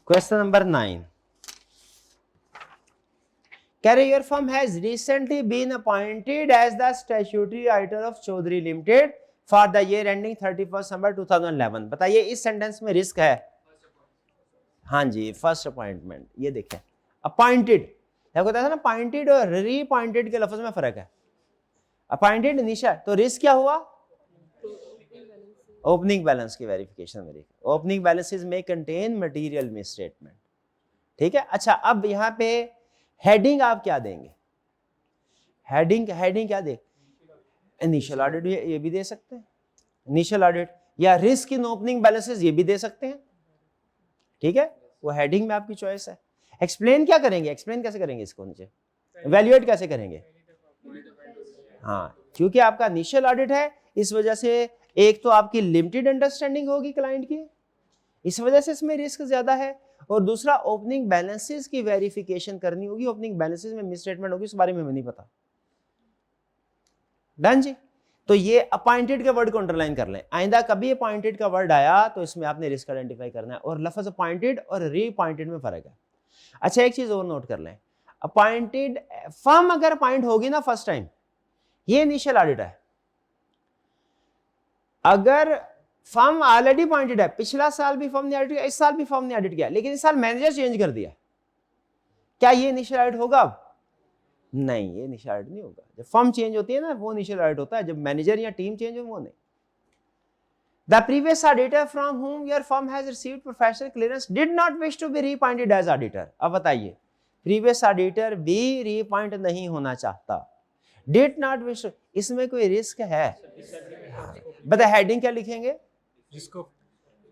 क्वेश्चन नंबर 9, कह रहे your firm has recently been appointed as the statutory auditor of Chaudhary limited for the year ending 31 December 2011। बताइए इस सेंटेंस में रिस्क है। हाँ जी, फर्स्ट अपॉइंटमेंट। ये देखें, अपॉइंटेड होता था ना, अपॉइंटेड और री अपॉइंटेड के लफ्ज में फर्क है। अपॉइंटेड निशा, तो रिस्क क्या हुआ, ओपनिंग बैलेंस की वेरिफिकेशन मेरी, ओपनिंग बैलेंसेस में कंटेन मटेरियल मिसस्टेटमेंट। ठीक है, अच्छा अब यहाँ पे हेडिंग आप क्या देंगे, हेडिंग क्या दे, इनिशियल ऑडिट ये भी दे सकते हैं, इनिशियल ऑडिट, या रिस्क इन ओपनिंग बैलेंसेस ये भी दे सकते हैं। ठीक है, वो हेडिंग में आपकी चॉइस है। एक्सप्लेन क्या करेंगे, एक्सप्लेन कैसे करेंगे इसको, नीचे इवैल्यूएट कैसे करेंगे। हाँ, क्योंकि आपका इनिशियल ऑडिट है, इस वजह से एक तो आपकी लिमिटेड अंडरस्टैंडिंग होगी क्लाइंट की, इस वजह से इसमें रिस्क ज्यादा है, और दूसरा ओपनिंग बैलेंसेस की वेरिफिकेशन करनी होगी, ओपनिंग बैलेंसेस में मिसस्टेटमेंट होगी, इस बारे में हमें नहीं पता। डन जी। तो ये अपॉइंटेड के वर्ड को अंडरलाइन कर लें, आइंदा कभी अपॉइंटेड का वर्ड आया तो इसमें आपने रिस्क आइडेंटिफाई करना है, और लफ्ज अपॉइंटेड और री अपॉइंटेड में फर्क है। अच्छा, एक चीज और नोट कर लें, अपॉइंटेड फर्म अगर अपॉइंट होगी ना फर्स्ट टाइम, ये इनिशियल ऑडिट है। अगर फर्म ऑलरेडी अपॉइंटेड है, पिछला साल भी फर्म ने ऑडिट किया, इस साल भी फर्म ने ऑडिट किया, लेकिन इस साल मैनेजर चेंज कर दिया, क्या ये इनिशियल ऑडिट होगा अब? नहीं, ये इनिशियल ऑडिट नहीं होगा। जब फर्म चेंज होती है ना, वो इनिशियल ऑडिट होता है, जब मैनेजर या टीम चेंज हो वो नहीं। The previous auditor from whom your firm has received professional clearance did not wish to be reappointed as auditor। अब बताइए, प्रीवियस ऑडिटर भी रीअपॉइंट नहीं होना चाहता, डिड नॉट विश, इसमें कोई रिस्क है? बता, हेडिंग क्या लिखेंगे, जिसको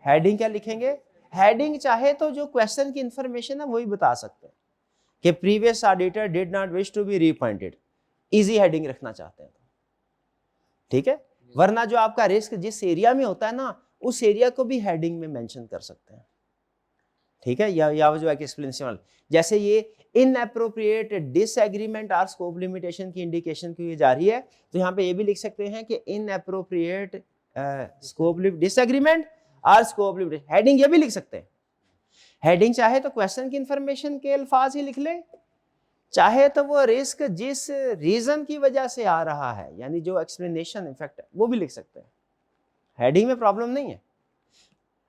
हेडिंग क्या लिखेंगे, हेडिंग चाहे तो जो क्वेश्चन की इंफॉर्मेशन है वही बता सकते हैं कि previous auditor did not wish to be reappointed, इजी हेडिंग रखना चाहते हैं। ठीक है, वरना जो आपका रिस्क जिस एरिया में होता है ना, उस एरिया को भी हेडिंग में मेंशन कर सकते हैं। ठीक है, या जो एक्सप्लेनेशन, जैसे ये इनएप्रोप्रिएट डिसएग्रीमेंट और स्कोप लिमिटेशन की इंडिकेशन की जा रही है, तो यहाँ पे ये भी लिख सकते हैं कि इनएप्रोप्रिएट स्कोप डिसएग्रीमेंट और स्कोप लिमिटेशन, हेडिंग ये भी लिख सकते हैं। हेडिंग चाहे तो क्वेश्चन की इंफॉर्मेशन के अल्फाज ही लिख ले, चाहे तो वो रिस्क जिस रीजन की वजह से आ रहा है, यानी जो एक्सप्लेनेशन इफेक्ट है, वो भी लिख सकते हैं। हेडिंग में प्रॉब्लम नहीं है।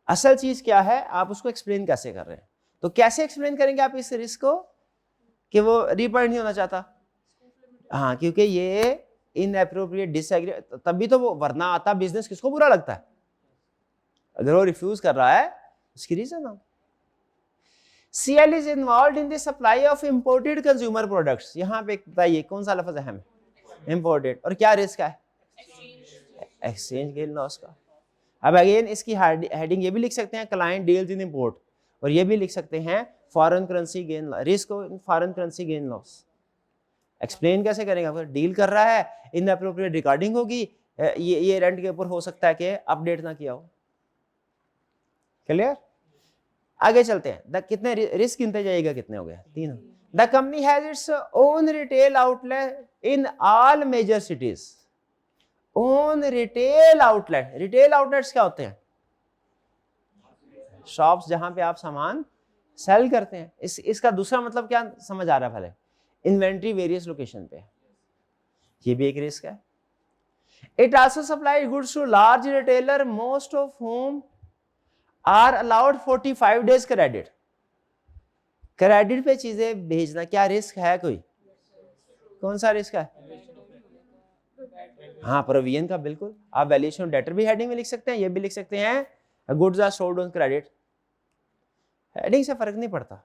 असल चीज क्या है, आप उसको एक्सप्लेन कैसे कर रहे हैं। तो कैसे एक्सप्लेन करेंगे आप इस रिस्क को कि वो रीपॉइंट नहीं होना चाहता? हाँ, क्योंकि ये इनएप्रोप्रिएट डिसएग्री, तभी तो वो, वरना आता बिजनेस किसको बुरा लगता है? अगर वो रिफ्यूज कर रहा है उसकी रीजन हो। CL is involved in the supply of imported consumer products। यहाँ पे बताइए कौन सा लफ्ज अहम है? Imported। और क्या रिस्क है? एक्सचेंज गेन लॉस का। अब अगेन इसकी हेडिंग ये भी लिख सकते हैं, क्लाइंट डील्स इन इंपोर्ट, और ये भी लिख सकते हैं foreign currency gain, risk foreign currency gain loss. Explain कैसे करेंगे? अगर डील कर रहा है, इनअप्रोप्रिएट रिकॉर्डिंग होगी, ये रेंट के ऊपर हो सकता है कि अपडेट ना किया हो। क्लियर? आगे चलते हैं। कितने रिस्क गिनते जाइएगा, कितने हो गए? 3। The company has its own retail outlet in all major cities. Own retail outlet. Retail outlets क्या होते हैं? शॉप्स जहां पे आप सामान सेल करते हैं। इसका दूसरा मतलब क्या समझ आ रहा है? पहले इन्वेंट्री वेरियस लोकेशन पे, ये भी एक रिस्क है। It also supply goods to large retailer most of whom are allowed 45 days credit. Credit पे चीजें भेजना क्या रिस्क है? कोई कौन सा रिस्क है? हाँ, प्रोविजन का। बिल्कुल, आप वैल्यूएशन ऑफ डेटर भी हेडिंग में लिख सकते हैं, ये भी लिख सकते हैं goods are sold on credit. Heading से फर्क नहीं पड़ता।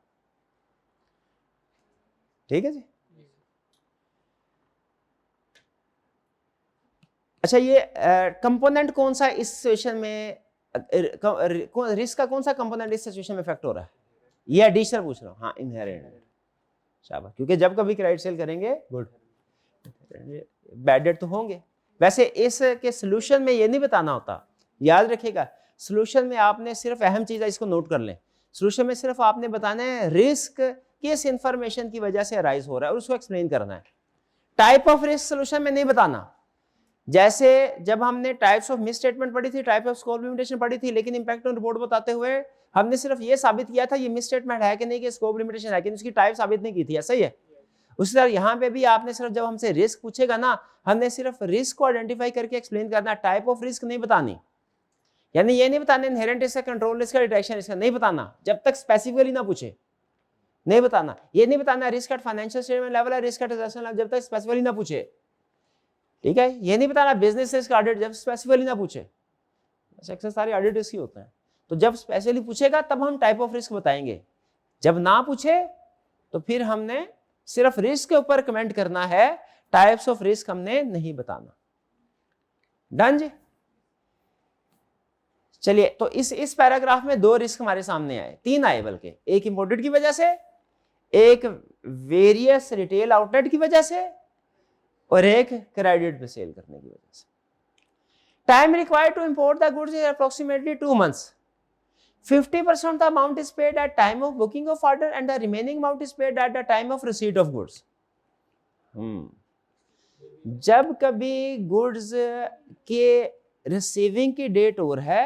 ठीक है जी। अच्छा, ये कंपोनेंट कौन सा इस सिचुएशन में, रिस्क का कौन सा कंपोनेंट इस सिचुएशन में इफेक्ट हो रहा है? ये एडिशनल पूछ रहा हूँ। हाँ, इनहेरेंट। शाबाश, क्योंकि जब कभी क्रेडिट सेल करेंगे, गुड, बैड डेट तो होंगे। वैसे इसके सोल्यूशन में ये नहीं बताना होता, याद रखिएगा। सोल्यूशन में आपने सिर्फ अहम चीज है, इसको नोट कर लें। सोल्यूशन में सिर्फ आपने बताना है रिस्क किस इंफॉर्मेशन की वजह से अराइज हो रहा है और उसको एक्सप्लेन करना है। टाइप ऑफ रिस्क सोल्यूशन में नहीं बताना। जैसे जब हमने टाइप्स ऑफ मिस स्टेटमेंट पढ़ी थी, टाइप ऑफ स्कोप लिमिटेशन पढ़ी थी, लेकिन इंपैक्ट ऑन रिपोर्ट बताते हुए हमने सिर्फ ये साबित किया था ये मिस स्टेटमेंट है कि नहीं, कि स्कोप लिमिटेशन है कि नहीं, उसकी टाइप साबित नहीं की थी। ऐसा ही है। उसी तरह यहाँ पे भी आपने सिर्फ, जब हमसे रिस्क पूछेगा ना, हमने सिर्फ रिस्क को आइडेंटिफाई करके एक्सप्लेन करना, टाइप ऑफ रिस्क नहीं बतानी। यानी ये नहीं बताना inherent risk, control risk, detection risk, नहीं बताना जब तक स्पेसिफिकली ना पूछे। नहीं बताना, ये नहीं बताना risk at financial statement level है, रिस्क एट ट्रांजैक्शन लेवल, जब तक स्पेसिफिकली ना पूछे। ठीक है, ये नहीं बताना बिजनेस रिस्क ऑडिट, जब स्पेसिफिकली ना पूछे। एक्सेस सारे ऑडिट रिस्क ही होते हैं। तो जब स्पेसिफिकली पूछेगा तब हम टाइप ऑफ रिस्क बताएंगे। जब ना पूछे तो फिर हमने सिर्फ रिस्क के ऊपर कमेंट करना है, टाइप्स ऑफ रिस्क हमने नहीं बताना। डन जी। चलिए, तो इस पैराग्राफ में 2 रिस्क हमारे सामने आए, 3 आए बल्कि। एक इंपोर्टेड की वजह से, एक वेरियस रिटेल आउटलेट की वजह से, और एक क्रेडिट पे सेल करने की वजह से। Time required to import the goods is approximately 2 months। 50% of the amount is paid at time of booking of order and the remaining amount is paid at the time of receipt of goods। जब कभी goods के receiving की date और है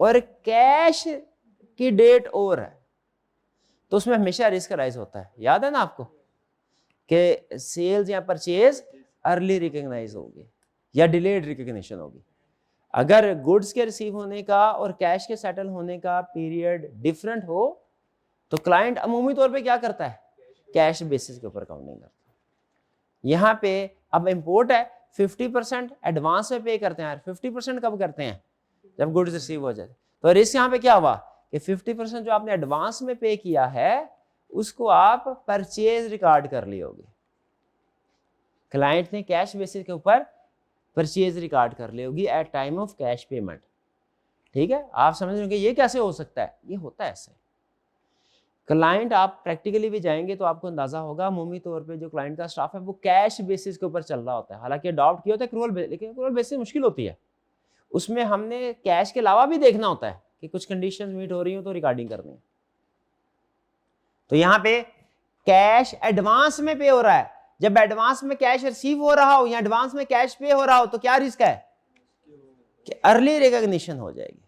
और cash की date और है, तो उसमें हमेशा रिस्क राइज होता है। याद है ना आपको कि सेल्स या परचेज अर्ली रिकॉग्नाइज होगी या डिलेड रिकॉग्निशन होगी। अगर गुड्स के रिसीव होने का और कैश के सेटल होने का पीरियड डिफरेंट हो तो क्लाइंट अमूमी तौर पे क्या करता है? कैश बेसिस के ऊपर काउंटिंग करता है। यहाँ पे अब इंपोर्ट है, 50% एडवांस में पे करते हैं। 50% कब करते हैं? जब गुड्स रिसीव हो जाए। तो रिस्क यहाँ पे क्या हुआ कि 50% जो आपने एडवांस में पे किया है उसको आप परचेज रिकॉर्ड कर ली होगी। क्लाइंट ने कैश बेसिस के ऊपर परचेज रिकॉर्ड कर ली होगी at time of cash payment. ठीक है, आप समझ रहे हो कि ये कैसे हो सकता है? ये होता है ऐसे। क्लाइंट, आप प्रैक्टिकली भी जाएंगे तो आपको अंदाजा होगा, अमूमी तौर पे जो क्लाइंट का स्टाफ है वो कैश बेसिस के ऊपर चल रहा होता है। हालांकि अडॉप्ट किया होता है एक्रूअल बेसिस, लेकिन एक्रूअल बेसिस मुश्किल होती है। उसमें हमने कैश के अलावा भी देखना होता है कि कुछ कंडीशंस मीट हो रही हो तो रिकॉर्डिंग करनी है। तो यहाँ पे कैश एडवांस में पे हो रहा है। जब एडवांस में कैश रिसीव हो रहा हो या एडवांस में कैश पे हो रहा हो तो क्या रिस्क है कि अर्ली रिकॉग्निशन हो जाएगी।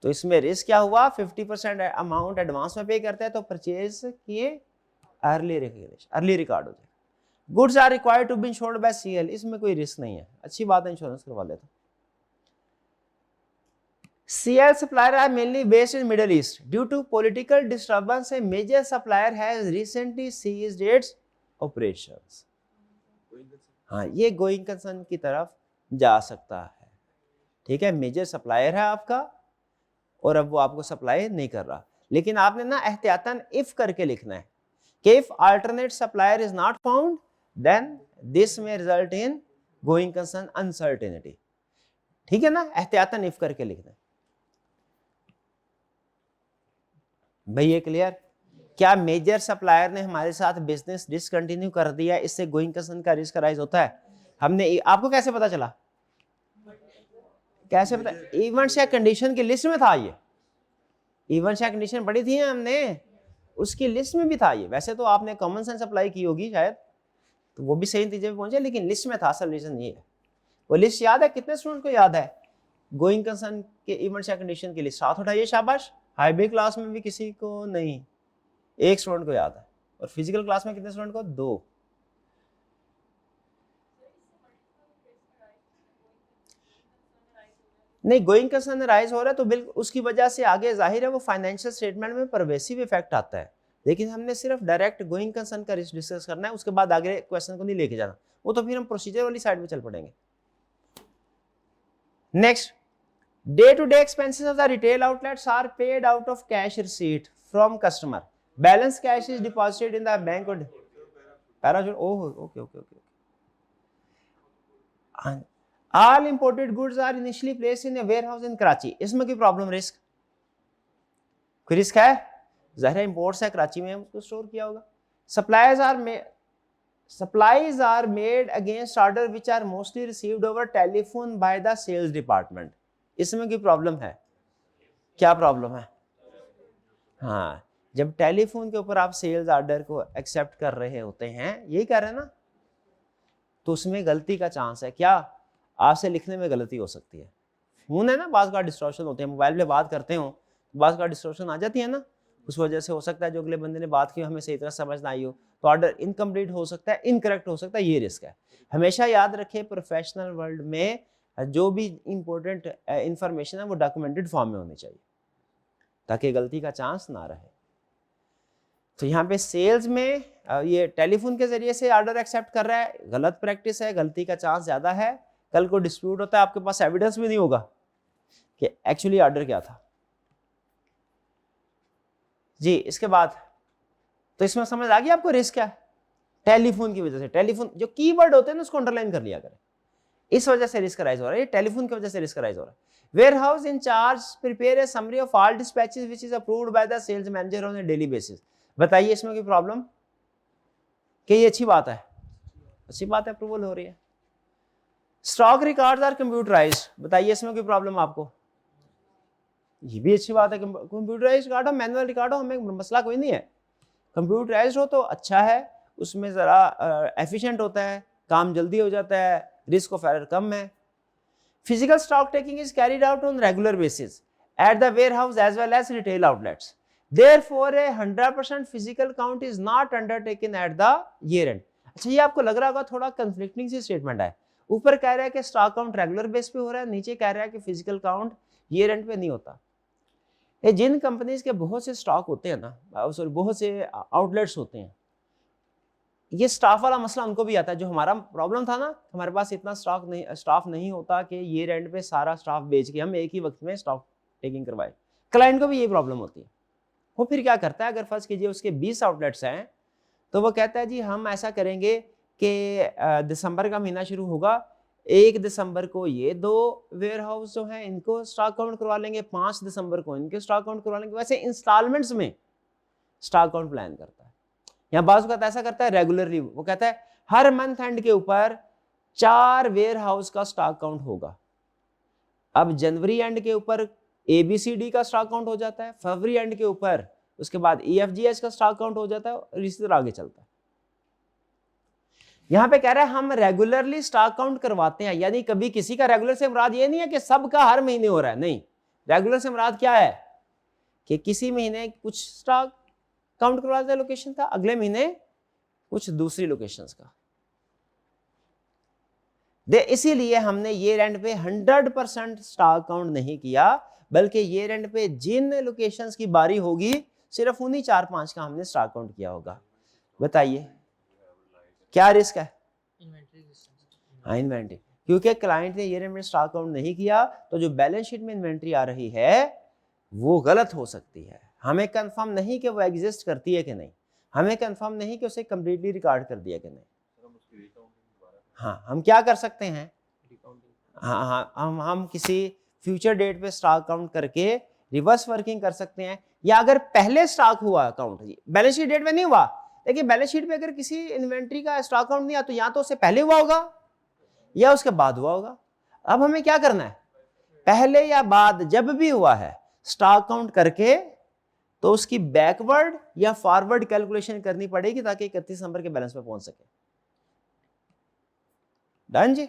तो इसमें रिस्क क्या हुआ? 50% अमाउंट एडवांस में पे करते हैं तो परचेज किए अर्ली रिकग्निशन, अर्ली रिकॉर्ड हो जाएगा। Goods are required to be insured by CL, इसमें कोई रिस्क नहीं है, अच्छी बात है, इंश्योरेंस करवा लेता। CL supplier are mainly based in Middle East. Due to political disturbance, a major supplier has recently ceased its operations. हाँ, ये गोइंग कंसर्न की तरफ जा सकता है, ठीक है। मेजर सप्लायर है आपका और अब वो आपको सप्लाई नहीं कर रहा, लेकिन आपने ना एहतियातन इफ करके लिखना है कि if alternate supplier is not found then this में result in going concern uncertainty, ठीक है ना, एहतियातन इफ करके लिखना है। भाई ये क्लियर? क्या मेजर सप्लायर ने हमारे साथ बिजनेस डिसकंटिन्यू कर दिया, इससे गोइंग कंसर्न का रिस्क राइज होता है? हमने, आपको कैसे पता चला? कैसे पता? इवेंट्स या कंडीशन की लिस्ट में था ये, इवेंट्स या कंडीशन पढ़ी थी हमने, उसकी लिस्ट में भी था ये। वैसे तो आपने कॉमन सेंस अप्लाई की होगी शायद, तो वो भी सही नतीजे पे पहुंचे, लेकिन लिस्ट में था। असल रीजन ये है, वो लिस्ट याद है? कितने स्टूडेंट को याद है गोइंग कंसर्न के इवेंट्स या कंडीशन की लिस्ट? हाथ उठाइए, शाबाश। हाईबे क्लास में भी किसी को नहीं? एक स्टूडेंट को याद है। और फिजिकल क्लास में कितने स्टूडेंट को? 2। नहीं, गोइंग कंसर्न राइज हो रहा है तो बिल्कुल उसकी वजह से आगे जाहिर है वो फाइनेंशियल स्टेटमेंट में परवेसिव इफेक्ट आता है, लेकिन हमने सिर्फ डायरेक्ट गोइंग कंसर्न का रिस्क डिस्कस करना है, उसके बाद आगे क्वेश्चन को नहीं लेके जाना, वो तो फिर हम प्रोसीजर वाली साइड में चल पड़ेंगे। Next, day to day expenses of the retail outlets are paid out of cash receipt from customer, balance cash is deposited in the bank. Parachute, oh okay okay okay. All imported goods are initially placed in a warehouse in Karachi. इसमें कोई problem, risk, कोई risk है? ज़ाहिर है imports है, कराची में उसको store किया होगा। Supplies are made against order which are mostly received over telephone by the sales department. इसमें कोई प्रॉब्लम है? क्या प्रॉब्लम है? हाँ, जब टेलीफोन के ऊपर आप सेल्स ऑर्डर को एक्सेप्ट कर रहे होते हैं, यही कह रहे हैं ना, तो उसमें गलती का चांस है। क्या? आपसे लिखने में गलती हो सकती है। फोन है ना, बाज़ का डिस्टॉर्शन होते हैं, मोबाइल पे बात करते हो बाज़ का डिस्टॉर्शन आ जाती है ना, उस वजह से हो सकता है जो अगले बंदे ने बात की हमें सही तरह समझ ना आई हो, तो ऑर्डर इनकम्प्लीट हो सकता है, इनकरेक्ट हो सकता है, ये रिस्क है। हमेशा याद रखें, प्रोफेशनल वर्ल्ड में जो भी इंपॉर्टेंट इंफॉर्मेशन है वो डॉक्यूमेंटेड फॉर्म में होनी चाहिए ताकि गलती का चांस ना रहे। तो यहाँ पे सेल्स में ये टेलीफोन के जरिए से ऑर्डर एक्सेप्ट कर रहा है, गलत प्रैक्टिस है, गलती का चांस ज़्यादा है। कल को डिस्प्यूट होता है, आपके पास एविडेंस भी नहीं होगा कि एक्चुअली ऑर्डर क्या था। जी, इसके बाद तो इसमें समझ आ गई आपको रिस्क क्या है? टेलीफोन की वजह से, टेलीफोन जो कीवर्ड होते हैं ना उसको अंडरलाइन कर लिया करें, इस वजह से रिस्क राइज हो रहा है, ये टेलीफोन की वजह से रिस्क राइज हो रहा है। Warehouse in charge prepare a summary of all dispatches which is approved by the sales manager on a daily basis. बताइए इसमें कोई प्रॉब्लम? कि ये अच्छी बात है? अच्छी बात है, अप्रूवल हो रही है। स्टॉक रिकॉर्ड्स आर कंप्यूटराइज्ड, बताइए इसमें कोई प्रॉब्लम आपको? ये भी अच्छी बात है। कंप्यूटराइज्ड रिकॉर्ड हो, मैनुअल रिकॉर्ड हो, हमें मसला कोई नहीं है। कंप्यूटराइज्ड हो तो अच्छा है, उसमें ज़रा एफिशिएंट होता है, काम जल्दी हो जाता है, रिस्क ऑफ एरर कम है। Physical stock taking is carried out on regular basis at the warehouse as well as retail outlets, therefore a 100% physical count is not undertaken at the year end। अच्छा, ये आपको लग रहा होगा थोड़ा conflicting सी statement है। ऊपर कह रहा है कि स्टॉक काउंट रेगुलर बेस पे हो रहा है, नीचे कह रहा है कि फिजिकल काउंट ईयर एंड पे नहीं होता। ये जिन कंपनीज के बहुत से स्टॉक होते हैं ना, सॉरी बहुत से आउटलेट्स होते हैं, ये स्टाफ वाला मसला उनको भी आता है। जो हमारा प्रॉब्लम था ना, हमारे पास इतना स्टाफ नहीं होता कि ईयर एंड पे सारा स्टाफ बेच के हम एक ही वक्त में स्टॉक टेकिंग करवाए। क्लाइंट को भी ये प्रॉब्लम होती है। वो फिर क्या करता है, अगर फर्ज कीजिए उसके 20 आउटलेट्स हैं, तो वो कहता है जी हम ऐसा करेंगे कि दिसंबर का महीना शुरू होगा, 1 दिसंबर को ये 2 वेयर हाउस जो हैं इनको स्टॉक काउंट करवा लेंगे, 5 दिसंबर को इनके स्टॉक काउंट करवा लेंगे। वैसे इंस्टॉलमेंट्स में स्टॉक काउंट प्लान करता है। या बाज़ वक़्त ऐसा करता है रेगुलरली, वो कहता है हर मंथ एंड के ऊपर 4 वेयर हाउस का स्टॉक काउंट होगा। अब जनवरी एंड के ऊपर ABCD का स्टॉक काउंट हो जाता है, फरवरी एंड के ऊपर उसके बाद EFGH का स्टॉक काउंट हो जाता है, और इसी तरह आगे चलता है। यहां पे कह रहा है हम रेगुलरली स्टॉक काउंट करवाते हैं, यानी कभी किसी का रेगुलर से मुराद ये नहीं है कि सबका हर महीने हो रहा है, नहीं। रेगुलर से मुराद क्या है कि किसी महीने कुछ स्टॉक काउंट करवा देता है लोकेशन का, अगले महीने कुछ दूसरी लोकेशंस का। इसीलिए हमने ईयर एंड पे 100% स्टॉक काउंट नहीं किया, बल्कि ईयर एंड पे जिन लोकेशंस की बारी होगी सिर्फ उन्हीं 4-5 का हमने स्टॉक काउंट किया होगा। बताइए क्या रिस्क है? हाँ, इन्वेंट्री, क्योंकि क्लाइंट ने ईयर एंड में स्टॉक काउंट नहीं किया तो जो बैलेंस शीट में इन्वेंट्री आ रही है वो गलत हो सकती है। हमें कंफर्म नहीं कि वो एग्जिस्ट करती है कि नहीं, हमें कंफर्म नहीं कि उसे कंप्लीटली रिकॉर्ड कर दिया कि नहीं। हाँ, हम क्या कर सकते हैं, हाँ हम किसी फ्यूचर डेट पे स्टॉक काउंट करके रिवर्स वर्किंग कर सकते हैं, या अगर पहले स्टॉक हुआ काउंट, बैलेंस शीट डेट में नहीं हुआ, देखिए बैलेंस शीट पे अगर किसी इन्वेंट्री का स्टॉक काउंट नहीं आया तो या तो उससे पहले हुआ होगा या उसके बाद हुआ होगा। अब हमें क्या करना है, पहले या बाद जब भी हुआ है स्टॉक काउंट करके तो उसकी बैकवर्ड या फॉरवर्ड कैलकुलेशन करनी पड़ेगी ताकि 31 नंबर के बैलेंस पे पहुंच सके। डन जी।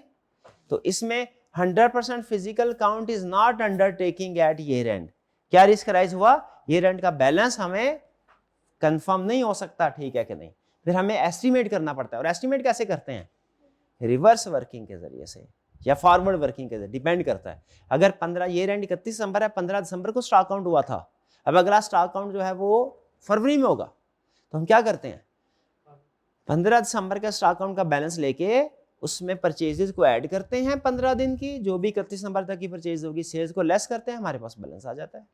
तो इसमें 100% physical count is not undertaking at year end. क्या रिस्क राइज हुआ, ईयर एंड का बैलेंस हमें कंफर्म नहीं हो सकता ठीक है कि नहीं, फिर हमें एस्टिमेट करना पड़ता है। और एस्टिमेट कैसे करते हैं, रिवर्स वर्किंग के जरिए से या फॉरवर्ड वर्किंग के जरिए, डिपेंड करता है। अगर 15 ईयर एंड 31 दिसंबर है, 15 दिसंबर को स्टॉक काउंट हुआ था, अब अगला स्टॉक काउंट जो है वो फरवरी में होगा, तो हम क्या करते हैं 15 दिसंबर का स्टॉक काउंट का बैलेंस लेके उसमें परचेजेस को ऐड करते हैं 15 दिन की, जो भी 31 नंबर तक की परचेज होगी सेल्स को लेस करते हैं, हमारे पास बैलेंस आ जाता है।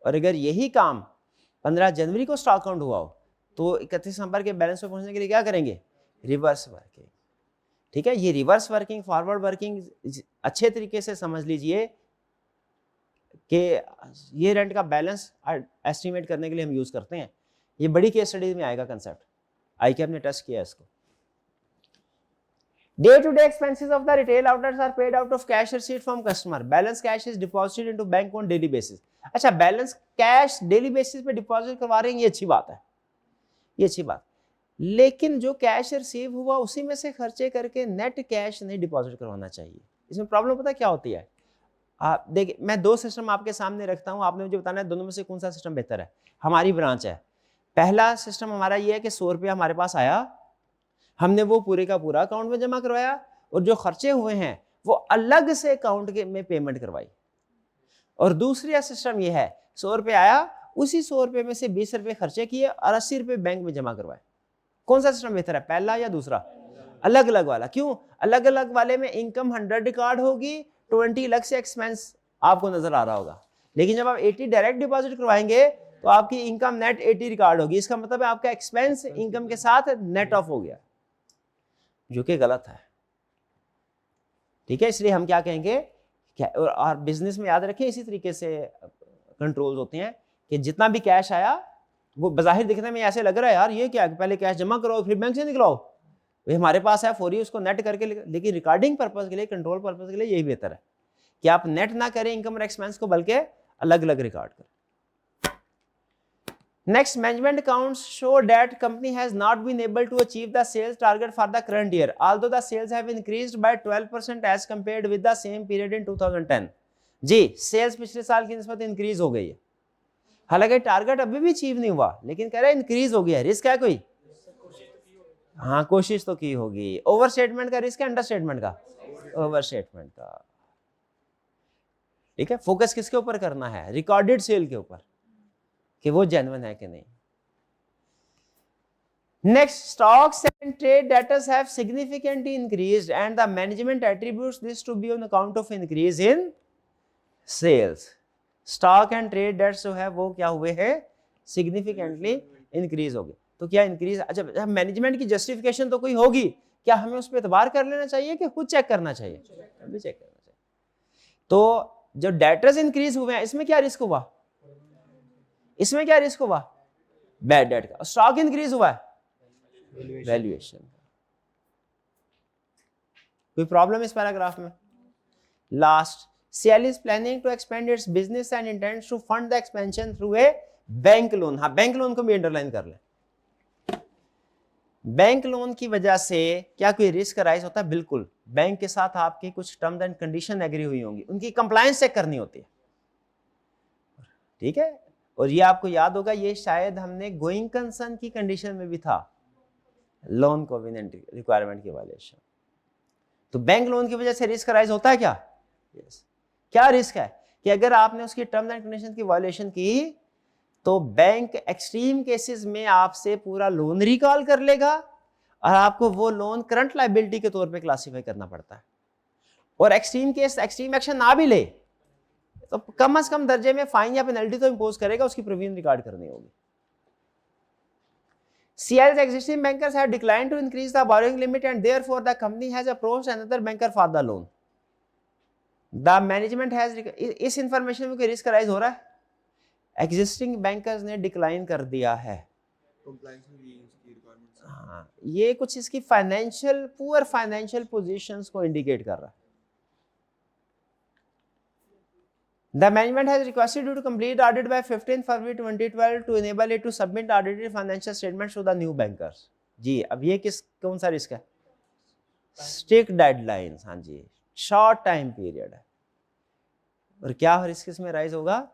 और अगर यही काम 15 जनवरी को स्टॉक काउंट हुआ हो तो 31 नंबर के बैलेंस पे पहुंचने के लिए क्या करेंगे, रिवर्स वर्किंग। ठीक है, ये रिवर्स वर्किंग फॉरवर्ड वर्किंग अच्छे तरीके से समझ लीजिए कि ये रेंट का बैलेंस एस्टिमेट करने के लिए हम यूज करते हैं। ये बड़ी केस स्टडीज में आएगा कंसेप्ट, आईके ने टेस्ट किया इसको। Day to day expenses of the retail outlets are paid out of cash receipt from customer. Balance cash is deposited into bank on daily basis. अच्छा, बैलेंस कैश डेली बेसिस पे deposit करवा रहे हैं, ये अच्छी बात है, ये अच्छी बात। लेकिन जो कैश रिसीव हुआ उसी में से खर्चे करके नेट कैश नहीं डिपॉजिट करवाना चाहिए। इसमें प्रॉब्लम पता क्या होती है, आप देखिए मैं 2 सिस्टम आपके सामने रखता हूं, आपने मुझे बताना है दोनों में से कौन सा सिस्टम बेहतर है। हमारी ब्रांच है, पहला सिस्टम हमारा ये है कि 100 रुपया हमारे पास आया, हमने वो पूरे का पूरा अकाउंट में जमा करवाया और जो खर्चे हुए हैं वो अलग से अकाउंट के में पेमेंट करवाई। और दूसरा सिस्टम ये है 100 रुपये आया, उसी 100 रुपये में से 20 रुपये खर्चे किए और 80 रुपये बैंक में जमा करवाए। कौन सा सिस्टम बेहतर है, पहला या दूसरा? अलग अलग वाला। क्यों? अलग अलग वाले में इनकम 100 रिकॉर्ड होगी, 20 अलग से एक्सपेंस आपको नजर आ रहा होगा। लेकिन जब आप 80 डायरेक्ट डिपॉजिट करवाएंगे तो आपकी इनकम नेट 80 रिकॉर्ड होगी, इसका मतलब है आपका एक्सपेंस इनकम के साथ नेट ऑफ हो गया, जो कि गलत है। ठीक है, इसलिए हम क्या कहेंगे क्या, और बिजनेस में याद रखें इसी तरीके से कंट्रोल्स होते हैं कि जितना भी कैश आया वो बाहिर दिखने में ऐसे लग रहा है यार ये क्या, पहले कैश जमा करो फिर बैंक से निकलाओ, ये हमारे पास है फौरी उसको नेट करके, लेकिन रिकॉर्डिंग पर्पज के लिए, कंट्रोल पर्पज के लिए यही बेहतर है कि आप नेट ना करें इनकम और एक्सपेंस को, बल्कि अलग अलग रिकॉर्ड करें। Next, management accounts show that company has not been able to achieve the sales target for the current year, although the sales have increased by 12% as compared with the same period in 2010. जी, sales पिछले साल की निस्बत increase हो गई है, हालांकि target अभी भी अचीव नहीं हुआ, लेकिन कह रहे हैं इंक्रीज हो गया है। रिस्क है कोई? हाँ, कोशिश तो की होगी। ओवर स्टेटमेंट का रिस्क है, अंडर स्टेटमेंट का? ओवर स्टेटमेंट का। ठीक है, फोकस किसके ऊपर करना है, रिकॉर्डेड सेल के ऊपर कि वो जेन्युइन है कि नहीं। Next, stocks and trade debtors have significantly increased and the management attributes this to be on account of increase in sales. Stock and trade debts जो है वो क्या हुए हैं, सिग्निफिकेंटली इंक्रीज हो गए। तो क्या इंक्रीज, अच्छा मैनेजमेंट की जस्टिफिकेशन तो कोई होगी, क्या हमें उस पर एतबार कर लेना चाहिए कि खुद चेक करना चाहिए? अभी चेक करना चाहिए। तो जो डेटर्स इंक्रीज हुए हैं इसमें क्या रिस्क हुआ, इसमें क्या रिस्क हुआ, बैड डेट का। स्टॉक इंक्रीज हुआ है, वैल्यूएशन का। कोई प्रॉब्लम इस पैराग्राफ में? Last, sale is planning to expand its business and intends to fund the expansion through a bank loan. हाँ, बैंक लोन को भी अंडरलाइन कर लें। बैंक लोन की वजह से क्या कोई रिस्क राइज होता है? बिल्कुल। बैंक के साथ आपकी कुछ टर्म्स एंड कंडीशन एग्री हुई होंगी, उनकी कंप्लायंस चेक करनी होती है। ठीक है, और ये आपको याद होगा, ये शायद हमने गोइंग कंसर्न की कंडीशन में भी था, लोन कोवेनेंट रिक्वायरमेंट की वायलेशन। तो बैंक लोन की वजह से रिस्क राइज होता है क्या? yes. क्या रिस्क है कि अगर आपने उसकी टर्म्स एंड कंडीशन की वायलेशन की तो बैंक एक्सट्रीम केसेस में आपसे पूरा लोन रिकॉल कर लेगा और आपको वो लोन करंट लायबिलिटी के तौर पे क्लासिफाई करना पड़ता है। और एक्सट्रीम केस, एक्सट्रीम एक्शन ना भी ले तो कम से कम दर्जे में फाइन या पेनल्टी तो इंपोज करेगा, उसकी प्रोविजन रिकॉर्ड करनी होगी। CI's existing bankers have declined to increase the borrowing limit and therefore the company has approached another banker for the loan. The management has, इस इंफॉर्मेशन में कोई रिस्क राइज हो रहा है? एग्जिस्टिंग बैंकर्स ने decline कर दिया है। हाँ, ये कुछ इसकी फाइनेंशियल, पुअर फाइनेंशियल पोजीशंस को इंडिकेट कर रहा है। The management has requested you to complete the audit by 15 February 2012 to enable it to submit audited financial statements to the new bankers. जी, अब ये कौन सा रिस्क है? Strict deadlines. हाँ जी, शॉर्ट टाइम पीरियड है। और क्या रिस्क इसमें राइज होगा?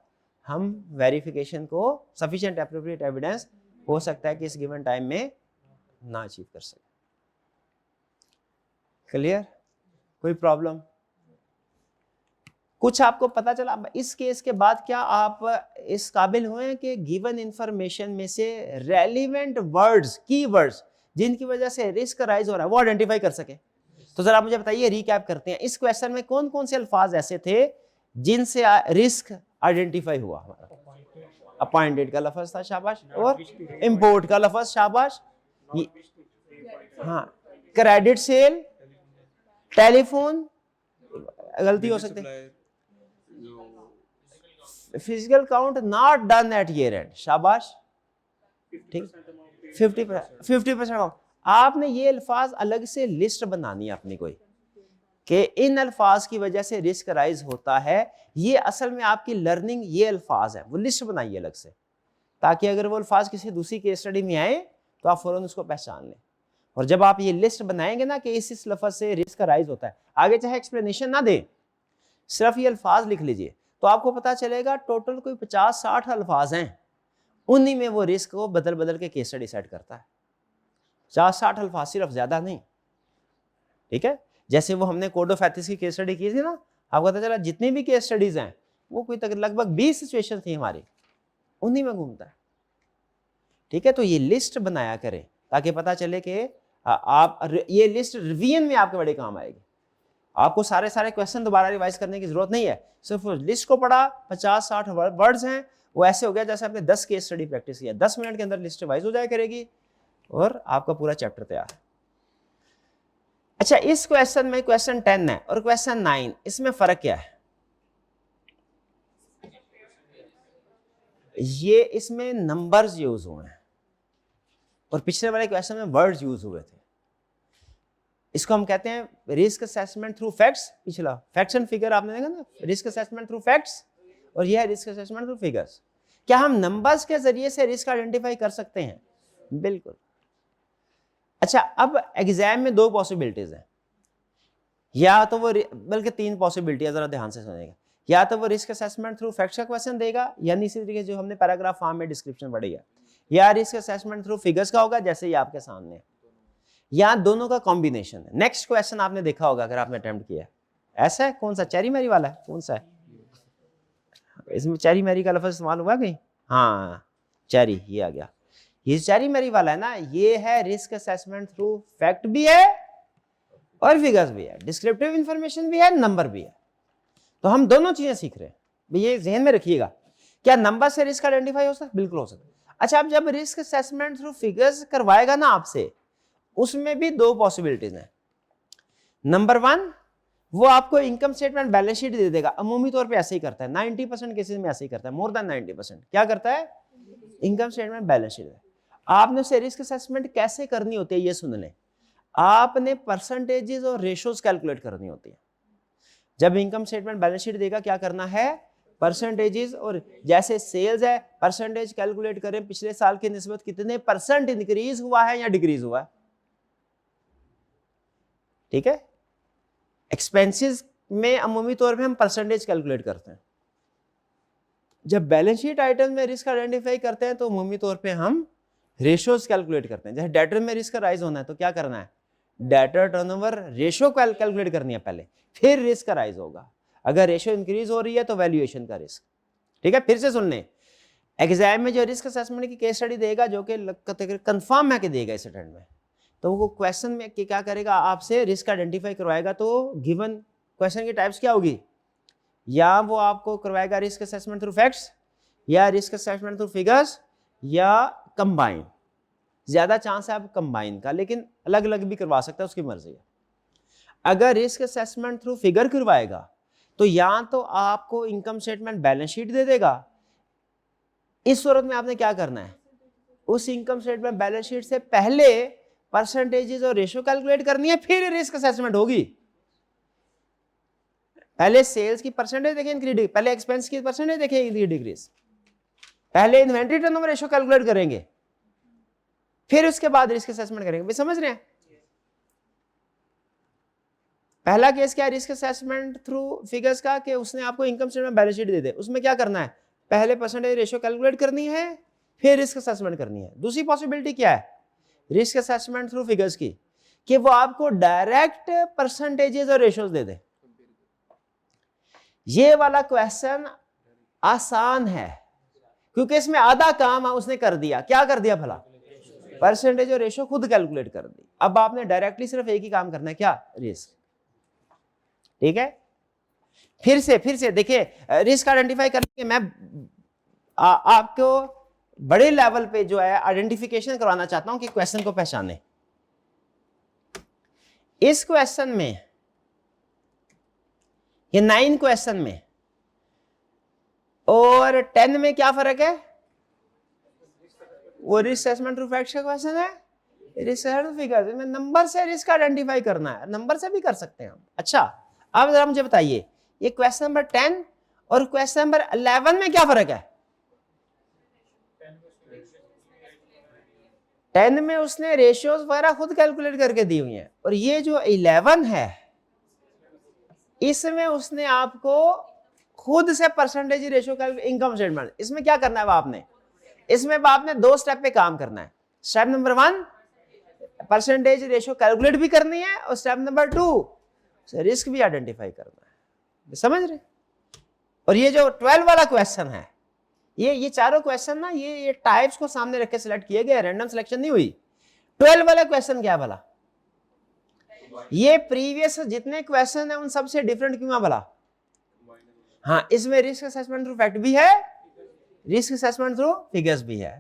हम वेरिफिकेशन को सफिशिएंट एप्रोप्रिएट एविडेंस हो सकता है कि इस गिवन टाइम में ना अचीव कर सके। क्लियर? कोई प्रॉब्लम? कुछ आपको पता चला इस केस के बाद? क्या आप इस काबिल हुए हैं कि गिवन इंफॉर्मेशन में से रेलिवेंट वर्ड्स, कीवर्ड्स जिनकी वजह से रिस्क राइज हो रहा है वो आइडेंटिफाई कर सके? तो जरा मुझे बताइए, रिकैप करते हैं, इस क्वेश्चन में कौन कौन से अल्फाज ऐसे थे जिनसे रिस्क आइडेंटिफाई हुआ? अपॉइंटेड का लफ्ज था, शाबाश। और इंपोर्ट का लफ्ज, शाबाश। हाँ, क्रेडिट सेल, टेलीफोन, गलती हो सकती है, physical count not done at year and, शाबाश। ठीक, 50% काउंट। आपने ये अल्फाज अलग से लिस्ट बनानी है अपनी कोई कि इन अल्फाज की वजह से रिस्क राइज होता है। ये असल में आपकी लर्निंग ये अल्फाज है, वो लिस्ट बनाइए अलग से, ताकि अगर वो अल्फाज किसी दूसरी केस स्टडी में आए तो आप फौरन उसको पहचान लें। और जब आप ये लिस्ट बनाएंगे ना कि इस लफ्ज से रिस्क राइज होता है, आगे चाहे एक्सप्लेनेशन ना दे, सिर्फ ये अल्फाज लिख लीजिए तो आपको पता चलेगा टोटल कोई 50-60 अल्फाज हैं, उन्हीं में वो रिस्क को बदल बदल के केस स्टडी सेट करता है। 50-60 अल्फाज, सिर्फ ज्यादा नहीं। ठीक है, जैसे वो हमने कोड ऑफ एथिक्स की केस स्टडी की थी ना, आपको पता चला जितनी भी केस स्टडीज हैं वो कोई तक लगभग 20 सिचुएशन थी हमारी, उन्हीं में घूमता है। ठीक है, तो ये लिस्ट बनाया करें ताकि पता चले कि आप ये लिस्ट रिवीजन में आपके बड़े काम आएगी। आपको सारे क्वेश्चन दोबारा रिवाइज करने की जरूरत नहीं है, सिर्फ लिस्ट को पढ़ा, 50-60 वर्ड्स हैं, वो ऐसे हो गया जैसे आपने 10 केस स्टडी प्रैक्टिस किया। 10 मिनट के अंदर लिस्ट रिवाइज हो जाया करेगी और आपका पूरा चैप्टर तैयार है। अच्छा, इस क्वेश्चन में क्वेश्चन 10 है और क्वेश्चन 9, इसमें फर्क क्या है? ये इसमें नंबर्स यूज हुए हैं और पिछले वाले क्वेश्चन में वर्ड्स यूज हुए थे। इसको हम कहते हैं रिस्क असेसमेंट थ्रू फैक्ट्स। पिछला फैक्ट्स एंड फिगर आपने देखा ना, रिस्क असेसमेंट थ्रू फैक्ट्स, और यह है रिस्क असेसमेंट थ्रू फिगर्स। क्या हम नंबर्स के जरिए से रिस्क आइडेंटिफाई कर सकते हैं? बिल्कुल। अच्छा, अब एग्जाम में 2 पॉसिबिलिटीज हैं, या तो वो, बल्कि 3 पॉसिबिलिटी है, जरा ध्यान से सुनिएगा। या तो वो रिस्क असेसमेंट थ्रू फैक्ट्स का क्वेश्चन देगा, यानी इसी तरीके जो हमने पैराग्राफ फॉर्म में डिस्क्रिप्शन पढ़ी है, या रिस्क असेसमेंट थ्रू फिगर्स का होगा जैसे ये आपके सामने है, या दोनों का कॉम्बिनेशन है। नेक्स्ट क्वेश्चन आपने देखा होगा अगर आपने अटेम्प्ट किया है, ऐसा है, कौन सा, चेरी मैरी वाला है, कौन सा है? इसमें चेरी मैरी का लफ्ज इस्तेमाल हुआ कहीं? हाँ, चेरी, ये आ गया। ये चेरी मैरी वाला है ना, ये है रिस्क असेसमेंट थ्रू फैक्ट भी है और फिगर्स भी है, डिस्क्रिप्टिव इंफॉर्मेशन भी है, नंबर भी है। तो हम दोनों चीजें सीख रहे हैं। ये ध्यान में रखिएगा, क्या नंबर से रिस्क आइडेंटिफाई हो सकता है? बिल्कुल हो सकता है। अच्छा, अब जब रिस्क असेसमेंट थ्रू फिगर्स करवाएगा ना आपसे, उसमें भी 2 पॉसिबिलिटीज हैं। नंबर 1, वो आपको इनकम स्टेटमेंट बैलेंस शीट दे देगा, अमूमी तौर पे ऐसे ही करता है, 90% केसेस में ऐसे ही करता है, मोर देन 90%। क्या करता है? Income statement balance sheet. आपने उसे रिस्क असेसमेंट कैसे करनी होती है ये सुन लें। आपने परसेंटेजेस और रेशोज कैलकुलेट करनी होती है। जब इनकम स्टेटमेंट बैलेंस शीट देगा, क्या करना है? परसेंटेजेस, और जैसे सेल्स है, परसेंटेज कैलकुलेट करें पिछले साल की निस्बत कितने परसेंट इंक्रीज हुआ है या डिक्रीज हुआ है। ठीक है, एक्सपेंसेस में अमूमी तौर पे हम परसेंटेज कैलकुलेट करते हैं। जब बैलेंस शीट आइटम में रिस्क आइडेंटिफाई करते हैं तो अमूमी तौर पे हम रेशोज कैलकुलेट करते हैं। जैसे डेटर में रिस्क राइज होना है तो क्या करना है, डेटर टर्नओवर रेशो कैलकुलेट करनी है पहले, फिर रिस्क राइज होगा। अगर रेशो इंक्रीज हो रही है तो वैल्यूएशन का रिस्क। ठीक है, फिर से सुन लें, एग्जाम में जो रिस्क असेसमेंट की केस स्टडी देगा जो कि कंफर्म है कि देगा इस अटेंड में, तो वो क्वेश्चन में क्या करेगा, आपसे रिस्क आइडेंटिफाई करवाएगा। तो गिवन क्वेश्चन की टाइप्स क्या होगी, या वो आपको करवाएगा रिस्क असेसमेंट थ्रू फैक्ट्स, या रिस्क असेसमेंट थ्रू फिगर्स, या कंबाइन। ज्यादा चांस है आप कंबाइन का, लेकिन अलग अलग भी करवा सकता है, उसकी मर्जी है। अगर रिस्क असेसमेंट थ्रू फिगर करवाएगा तो या तो आपको इनकम स्टेटमेंट बैलेंस शीट दे देगा। इस सूरत में आपने क्या करना है, उस इनकम स्टेटमेंट बैलेंस शीट से पहले परसेंटेजेस और रेशो कैलकुलेट करनी है, फिर रिस्क असेसमेंट होगी। पहले सेल्स की परसेंटेज देखें इंक्रीज, पहले एक्सपेंस की परसेंटेज देखें इंक्रीज डिक्रीज, पहले इन्वेंट्री टर्नओवर रेशो कैलकुलेट करेंगे, फिर उसके बाद रिस्क असेसमेंट करेंगे। भी समझ रहे हैं? पहला केस क्या है रिस्क असेसमेंट थ्रू फिगर्स का, कि उसने आपको इनकम स्टेटमेंट बैलेंस शीट दे दे, उसमें क्या करना है, पहले परसेंटेज रेशो कैलकुलेट करनी है, फिर रिस्क असेसमेंट करनी है। दूसरी पॉसिबिलिटी क्या है रिस्क असेसमेंट थ्रू फिगर्स की, कि वो आपको डायरेक्ट परसेंटेजेस और रेशोज दे दे। ये वाला क्वेश्चन आसान है क्योंकि इसमें आधा काम उसने कर दिया। क्या कर दिया भला, परसेंटेज और रेशो खुद कैलकुलेट कर दी। अब आपने डायरेक्टली सिर्फ एक ही काम करना है, क्या, रिस्क। ठीक है, फिर से देखिए, रिस्क आइडेंटिफाई करने के मैं आपको बड़े लेवल पे जो है आइडेंटिफिकेशन करवाना चाहता हूं कि क्वेश्चन को पहचाने। इस क्वेश्चन में, ये 9 क्वेश्चन में और 10 में क्या फर्क है, वो रिस्क असेसमेंट थ्रू फैक्ट्स का क्वेश्चन है, रिस्क थ्रू फिगर्स में नंबर से रिस्क आइडेंटिफाई करना है, नंबर से भी कर सकते हैं हम। अच्छा, अब जरा मुझे बताइए, ये क्वेश्चन नंबर 10 और क्वेश्चन नंबर 11 में क्या फर्क है। 10 में उसने रेशियोज वगैरह खुद कैलकुलेट करके दी हुई हैं, और ये जो 11 है इसमें उसने आपको खुद से percentage ratio calculate, income statement, इसमें क्या करना है आपने, इसमें आपने 2 स्टेप पे काम करना है। Step number 1 percentage ratio calculate भी करनी है, और स्टेप नंबर 2 रिस्क भी आइडेंटिफाई करना है। समझ रहे? और ये जो 12 वाला क्वेश्चन है, ये चारों क्वेश्चन ना, ये टाइप्स को सामने रख के सिलेक्ट किए गए, रैंडम सिलेक्शन नहीं हुई। 12 वाला क्वेश्चन क्या भला, ये प्रीवियस जितने क्वेश्चन है उन सबसे डिफरेंट क्यों है भला। हाँ, इसमें रिस्क असेसमेंट थ्रू फैक्ट भी है, रिस्क असेसमेंट थ्रू फिगर्स भी है।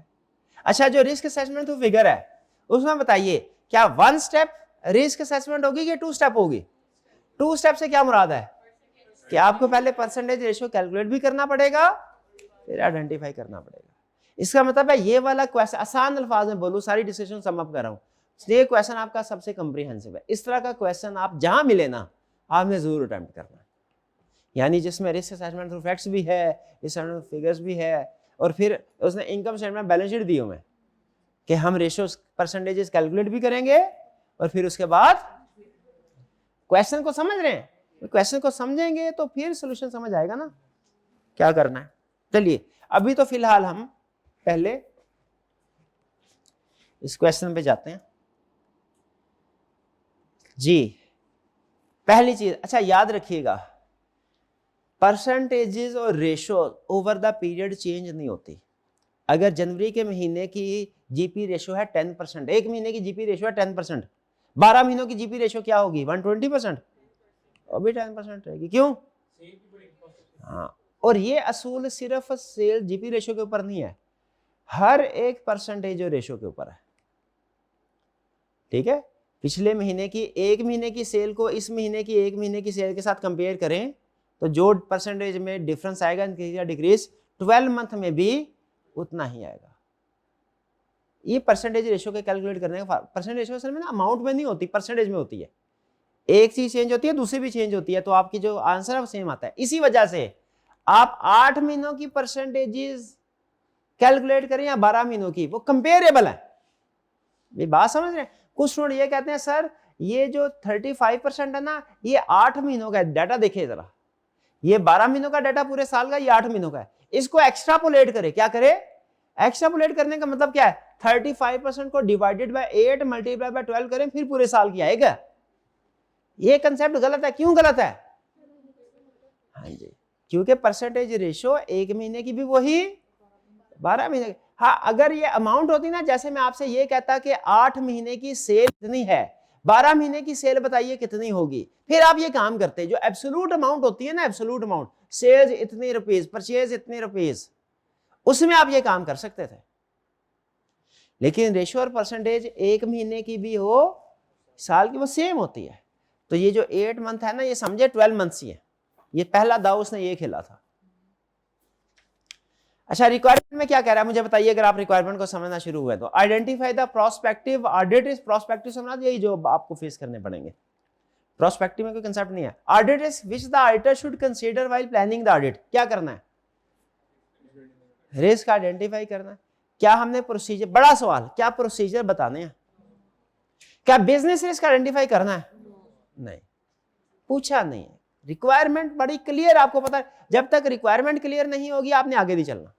अच्छा, जो रिस्क असेसमेंट थ्रू फिगर है उसमें बताइए क्या 1 स्टेप रिस्क असेसमेंट होगी कि 2 स्टेप होगी। 2 स्टेप से क्या मुराद है कि आपको पहले परसेंटेज रेशियो कैलकुलेट भी करना पड़ेगा, फिर आइडेंटिफाई करना पड़ेगा। इसका मतलब है ये वाला क्वेश्चन, आसान अल्फाज में बोलूं, सारी डिस्कशन सम अप कर रहा हूं, ये क्वेश्चन आपका सबसे कॉम्प्रिहेंसिव है। इस तरह का क्वेश्चन आप जहां मिले ना, आपने जरूर अटेम्प्ट करना है, यानी जिसमें रिस्क असेसमेंट थ्रू फैक्ट्स भी है, रिस्क फिगर्स भी है, और फिर उसने इनकम स्टेटमेंट बैलेंस शीट दी हुई है कि हम रेशियो परसेंटेजेस कैलकुलेट भी करेंगे, और फिर उसके बाद क्वेश्चन को समझ रहे हैं, क्वेश्चन को समझेंगे तो फिर सॉल्यूशन समझ आएगा ना क्या करना है। चलिए, अभी तो फिलहाल हम पहले इस क्वेश्चन पे जाते हैं जी। पहली चीज, अच्छा याद रखिएगा, परसेंटेजेस और ratio over the period change नहीं होती। अगर जनवरी के महीने की जीपी रेशो है 10%, एक महीने की जीपी रेशो है 10%, 12 महीनों की जीपी रेशो क्या होगी 120%, और भी 10% रहेगी। क्यों? हाँ, और ये असूल सिर्फ सेल जीपी रेशो के ऊपर नहीं है, हर एक परसेंटेज रेशो के ऊपर है। ठीक है, पिछले महीने की एक महीने की सेल को इस महीने की एक महीने की सेल के साथ कंपेयर करें तो जो परसेंटेज में डिफरेंस आएगा इंक्रीज या डिक्रीज 12 मंथ में भी उतना ही आएगा। ये परसेंटेज रेशो के कैलकुलेट करने का, परसेंटेज रेशो असल में ना अमाउंट में नहीं होती, परसेंटेज में होती है। एक चीज चेंज होती है, दूसरी भी चेंज होती है, तो आपकी जो आंसर है वो सेम आता है। इसी वजह से आप 8 महीनों की परसेंटेजेस कैलकुलेट करें या 12 महीनों की, वो कंपेरेबल है। ये बात समझ रहे हैं? कुछ स्टूडेंट ये कहते हैं सर ये जो 35% है ना, ये 8 महीनों का डाटा देखिए जरा, ये 12 महीनों का डाटा पूरे साल का, ये 8 महीनों का है। इसको एक्स्ट्रापोलेट करे, क्या करे, एक्स्ट्रापोलेट करने का मतलब क्या है, 35% को डिवाइडेड बाय 8 मल्टीप्लाई बाय 12 करें, फिर पूरे साल की आएगा। ये कंसेप्ट गलत है, क्यों गलत है? हाँ जी, क्योंकि परसेंटेज रेशो एक महीने की भी वही 12 महीने की। हाँ, अगर ये अमाउंट होती ना, जैसे मैं आपसे ये कहता कि 8 महीने की सेल इतनी है, 12 महीने की सेल बताइए कितनी होगी, फिर आप ये काम करते। जो एब्सोल्यूट अमाउंट होती है ना, एब्सोल्यूट अमाउंट, सेल्स इतने रुपीस, परचेज इतने रुपीस, उसमें आप ये काम कर सकते थे। लेकिन रेशियो और परसेंटेज एक महीने की भी हो, साल की, वो सेम होती है। तो ये जो 8 मंथ है ना, ये समझे 12 मंथ्स ही है। ये पहला दाव उसने ये खेला था। अच्छा, रिक्वायरमेंट में क्या कह रहा है मुझे बताइए, अगर आप रिक्वायरमेंट को समझना शुरू हुए तो। Identify the prospective audit risk. Prospective समझना, यही जो आपको फेस करने पड़ेंगे। प्रोस्पेक्टिव में कोई कंसेप्ट नहीं है। Audit risk which the auditor should consider while planning the audit. क्या करना है, रिस्क आइडेंटिफाई करना है। क्या हमने प्रोसीजर, बड़ा सवाल, क्या प्रोसीजर बताने हैं? क्या बिजनेस रिस्क आइडेंटिफाई करना है? नहीं, पूछा नहीं है। रिक्वायरमेंट बड़ी क्लियर, आपको पता है, जब तक रिक्वायरमेंट क्लियर नहीं होगी आपने आगे नहीं चलना।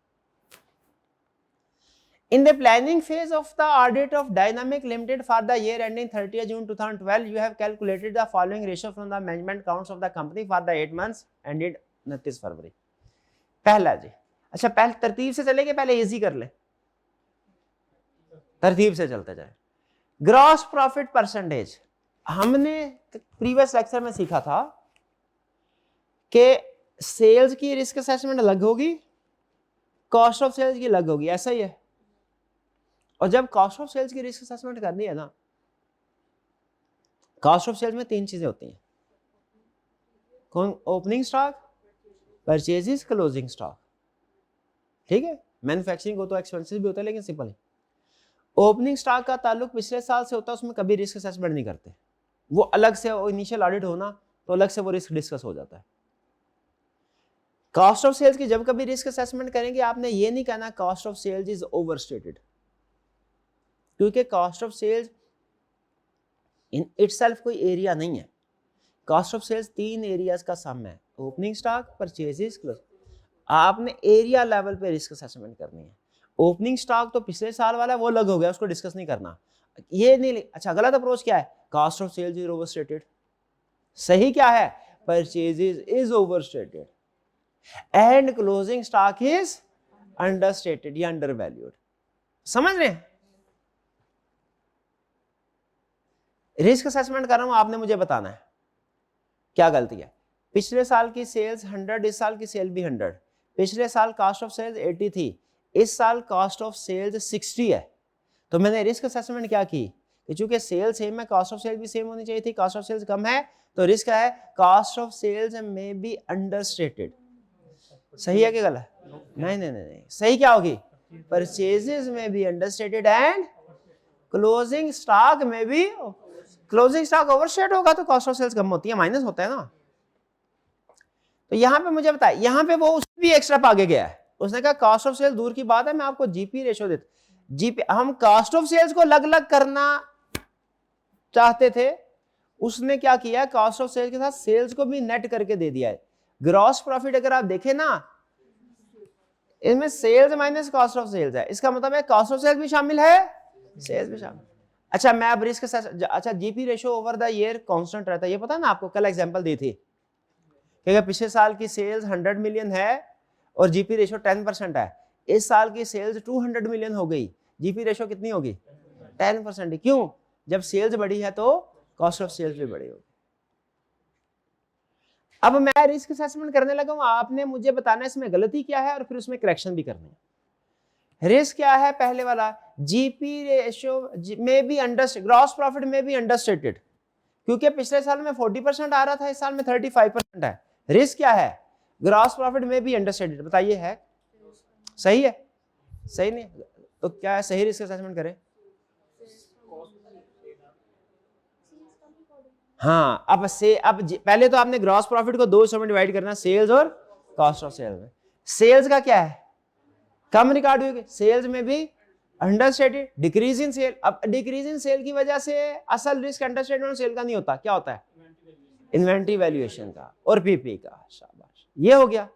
In the planning phase of the audit of Dynamic Limited for the year ending 30th June 2012, you have calculated the following ratio from the management accounts of the company for the 8 months ended 29 फरवरी। पहला जी, अच्छा पहले तरतीब से चलेंगे, पहले easy कर ले, तरतीब से चलते जाए। ग्रॉस प्रॉफिट परसेंटेज, हमने प्रीवियस लेक्चर में सीखा था कि सेल्स की रिस्क असेसमेंट अलग होगी, कॉस्ट ऑफ सेल्स की अलग होगी, ऐसा ही है। और जब कॉस्ट ऑफ सेल्स की रिस्क असेसमेंट करनी है ना, कॉस्ट ऑफ सेल्स में 3 चीजें होती हैं, कौन, opening stock, purchases, closing stock. ठीक है, मैन्युफैक्चरिंग हो तो एक्सपेंसिव भी होता है, लेकिन सिंपल है। ओपनिंग स्टॉक का ताल्लुक पिछले साल से होता है, उसमें कभी रिस्क असेसमेंट नहीं करते, वो अलग से इनिशियल ऑडिट होना तो अलग से वो रिस्क डिस्कस हो जाता है। कॉस्ट ऑफ सेल्स की जब कभी रिस्क असेसमेंट करेंगे, आपने ये नहीं कहना cost of sales is overstated, क्योंकि cost of sales in itself कोई एरिया नहीं है। कॉस्ट ऑफ सेल्स 3 एरियाज का सम है, ओपनिंग स्टॉक, परचेजेस, क्लोज। आपने एरिया लेवल पे रिस्क असेसमेंट करनी है। ओपनिंग स्टॉक तो पिछले साल वाला है, वो अलग हो गया, उसको डिस्कस नहीं करना, ये नहीं। अच्छा, गलत अप्रोच क्या है, cost of sales is overstated. सही क्या है, purchases is overstated and closing stock is understated या अंडरवैल्यूड। समझ रहे हैं? रिस्क असेसमेंट कर रहा हूं, आपने मुझे बताना है क्या गलती है। पिछले साल की सेल्स 100, इस साल की सेल भी 100। पिछले साल कॉस्ट ऑफ सेल्स 80 थी, इस साल कॉस्ट ऑफ सेल्स 60 है। तो मैंने रिस्क असेसमेंट क्या की कि चूंकि सेल सेम है, कॉस्ट ऑफ सेल्स भी सेम होनी चाहिए थी, कॉस्ट ऑफ सेल्स कम है, तो रिस्क है कॉस्ट ऑफ सेल्स में बी अंडरस्टेटेड। सही है कि गलत? नहीं नहीं नहीं नहीं, सही क्या होगी, परचेजेस में भी अंडरस्टेटेड एंड क्लोजिंग स्टॉक में भी। क्लोजिंग स्टॉक ओवरस्टेट होगा तो कॉस्ट ऑफ सेल्स कम होती है, माइनस होता है ना। तो यहां पे मुझे बताया, यहां पे वो उससे भी एक्स्ट्रा आगे गया है, उसने कहा कॉस्ट ऑफ सेल्स दूर की बात है, मैं आपको जीपी रेशो देता। जीपी, हम कॉस्ट ऑफ सेल्स को अलग अलग करना चाहते थे, उसने क्या किया, कॉस्ट ऑफ सेल्स के साथ सेल्स को भी नेट करके दे दिया है। ग्रॉस प्रॉफिट अगर आप देखें ना, इसमें sales minus cost of sales है, इसका मतलब है कॉस्ट ऑफ सेल्स भी शामिल है, सेल्स भी शामिल। अच्छा, मैं अब रिस्क, अच्छा GP ratio over the year constant रहता है, ये पता ना आपको, कल एग्जांपल दी थी कि अगर पिछले साल की सेल्स 100 मिलियन है और जीपी रेशो 10% है, इस साल की सेल्स 200 मिलियन हो गई, जीपी रेशो कितनी होगी, 10%। क्यों, जब सेल्स बढ़ी है तो कॉस्ट ऑफ सेल्स भी बढ़ी होगी। अब मैं रिस्क असेसमेंट करने लगा हूं, आपने मुझे बताना इसमें गलती क्या है और फिर उसमें करेक्शन भी करनी है। रिस्क क्या है, पहले वाला, जीपी रेशियो में भी अंडर, ग्रॉस प्रॉफिट में भी अंडरस्टेटेड, क्योंकि पिछले साल में 40% आ रहा था, इस साल में 35% है। रिस्क क्या है, ग्रॉस प्रॉफिट में भी अंडरस्टेटेड। बताइए है सही है, सही नहीं तो क्या है, सही रिस्क असेसमेंट करें। हाँ, अब पहले तो आपने ग्रॉस प्रॉफिट को 2 हिस्सों में डिवाइड करना, सेल्स और कॉस्ट ऑफ सेल्स में। सेल्स का क्या है, कम रिकॉर्ड हुई, सेल्स में भी अंडरस्टेटेड, डिक्रीज इन सेल। अब डिक्रीज इन सेल की वजह से असल रिस्क अंडरस्टेटमेंट सेल का नहीं होता, क्या होता है, इन्वेंटरी वैल्यूएशन का और पीपी का। शाबाश, ये हो गया,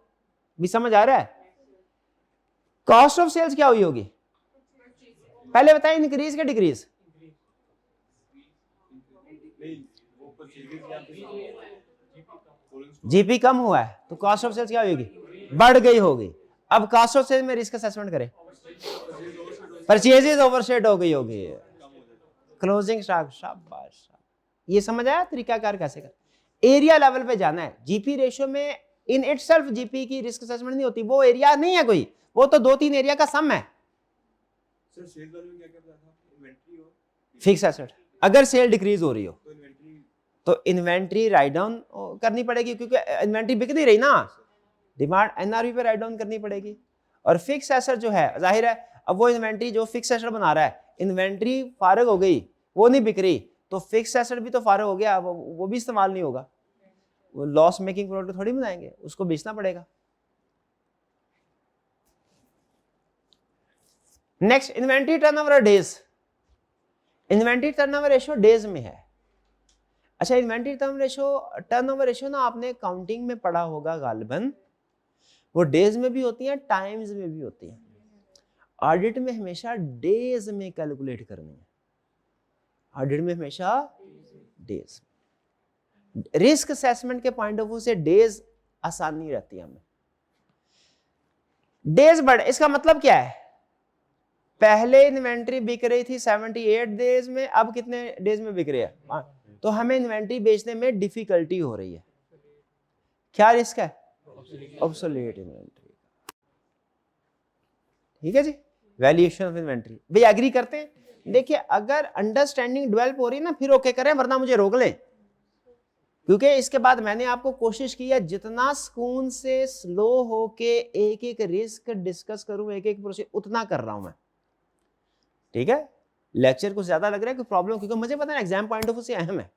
भी समझ आ रहा है। कॉस्ट ऑफ सेल्स क्या हुई होगी? पहले बताएं, इंक्रीज के डिक्रीज? जीपी कम हुआ है तो कॉस्ट ऑफ सेल्स क्या होगी? बढ़ गई होगी। अब कॉस्ट ऑफ सेल्स में रिस्क असेसमेंट करें, परचेजेस ओवरशेट हो गई होगी, क्लोजिंग स्टॉक। शाबाश, ये समझ आया तरीकाकार कैसे कर? एरिया लेवल पे जाना है। जीपी रेशियो में इन इटसेल्फ जीपी की रिस्क असेसमेंट नहीं होती, वो एरिया नहीं है कोई, वो तो 2-3 एरिया का सम है। सर सेल वैल्यू में क्या क्या था? इन्वेंट्री हो, फिक्स एसेट, अगर सेल डिक्रीज हो रही हो तो इन्वेंट्री राइट डाउन करनी पड़ेगी, क्योंकि इन्वेंट्री बिक नहीं रही ना, डिमांड एनआरवी पे राइट डाउन करनी पड़ेगी। और फिक्स एसेट जो है, जाहिर है अब वो इन्वेंट्री जो फिक्स एसेट बना रहा है, इन्वेंट्री फारग हो गई, वो नहीं बिक रही, तो फिक्स एसेट भी तो फारग हो गया, वो भी इस्तेमाल नहीं होगा, वो लॉस मेकिंग प्रोडक्ट थोड़ी बनाएंगे, उसको बेचना पड़ेगा। Next, inventory turnover days. Inventory turnover ratio days में है। अच्छा, इन्वेंट्री टर्नओवर रेशियो ना आपने काउंटिंग में पढ़ा होगा गालिबन, वो डेज में भी होती है, टाइम्स में भी होती है। ऑडिट में हमेशा डेज में कैलकुलेट करनी है, ऑडिट में हमेशा डेज। रिस्क असेसमेंट के पॉइंट ऑफ व्यू से डेज आसानी रहती है हमें। डेज बढ़, इसका मतलब क्या है? पहले इन्वेंट्री बिक रही थी 78 डेज में, अब कितने डेज में बिक रही है? तो हमें इन्वेंट्री बेचने में डिफिकल्टी हो रही है। क्या रिस्क है? Obsolete inventory. ठीक है जी, वैल्यूएशन ऑफ इन्वेंट्री। भाई एग्री करते हैं? देखिए, अगर अंडरस्टैंडिंग डेवलप हो रही है ना, फिर ओके करें, वरना मुझे रोक लें, क्योंकि इसके बाद मैंने आपको कोशिश की है जितना सुकून से स्लो होके एक एक रिस्क डिस्कस करूं, एक एक प्रोसेस, उतना कर रहा हूं मैं। ठीक है, लेक्चर कुछ ज्यादा लग रहा है, कोई प्रॉब्लम? क्योंकि मुझे पता है एग्जाम पॉइंट ऑफ व्यू से अहम है,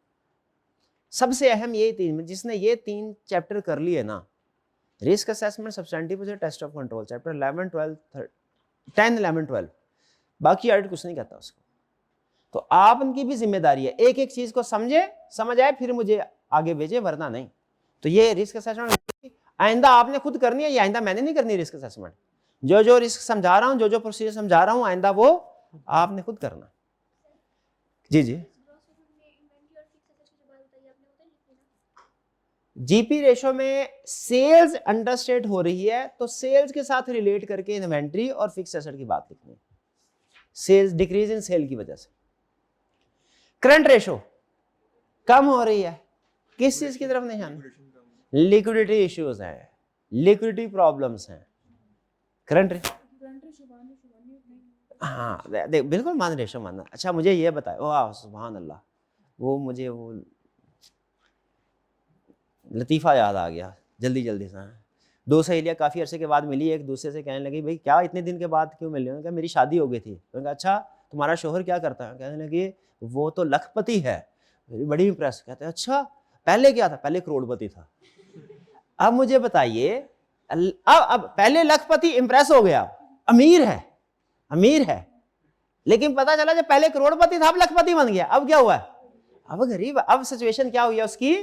सबसे अहम ये तीन, जिसने ये 3 चैप्टर कर लिए ना, risk assessment, substantive procedure, test of control, chapter 11, 12, 10, 11, 12, बाकी ऑडिट कुछ नहीं कहता उसको। तो आप उनकी भी जिम्मेदारी है, एक एक चीज को समझ आए फिर मुझे आगे भेजे, वरना नहीं। तो ये रिस्क असेसमेंट आइंदा आपने खुद करनी है, ये आइंदा मैंने नहीं करनी रिस्क असेसमेंट। जो रिस्क समझा रहा हूं, जो प्रोसीजर समझा रहा हूं, आइंदा वो आपने खुद करना। जी जी, जीपी रेशो में सेल्स अंडरस्टेट हो रही है तो सेल्स के साथ रिलेट करके इन्वेंट्री और फिक्स एसेट की बात लिखनी है। सेल्स डिक्रीज इन सेल की वजह से। करंट रेशो कम हो रही है, किस चीज की तरफ निशान? लिक्विडिटी इश्यूज हैं, लिक्विडिटी प्रॉब्लम्स हैं। करंट रेशो, हाँ देख बिल्कुल मान रेशो मानना। अच्छा मुझे ये बताए, वाह सुभान अल्लाह, वो मुझे वो लतीफ़ा याद आ गया जल्दी जल्दी से। 2 सहेलियाँ काफ़ी अरसे के बाद मिली, एक दूसरे से कहने लगी भाई क्या इतने दिन के बाद क्यों मिल रहे हो? कहा मेरी शादी हो गई थी। मैंने कहा अच्छा तुम्हारा शोहर क्या करता है? कहने लगी वो तो लखपति है। बड़ी इंप्रेस। कहते हैं अच्छा पहले क्या था? पहले करोड़पति था। अब मुझे बताइए, अब पहले लखपति इंप्रेस हो गया, अमीर है, लेकिन पता चला जब पहले करोड़पति था अब लखपति बन गया, अब क्या हुआ? अब गरीब। अब सिचुएशन क्या हुई है उसकी?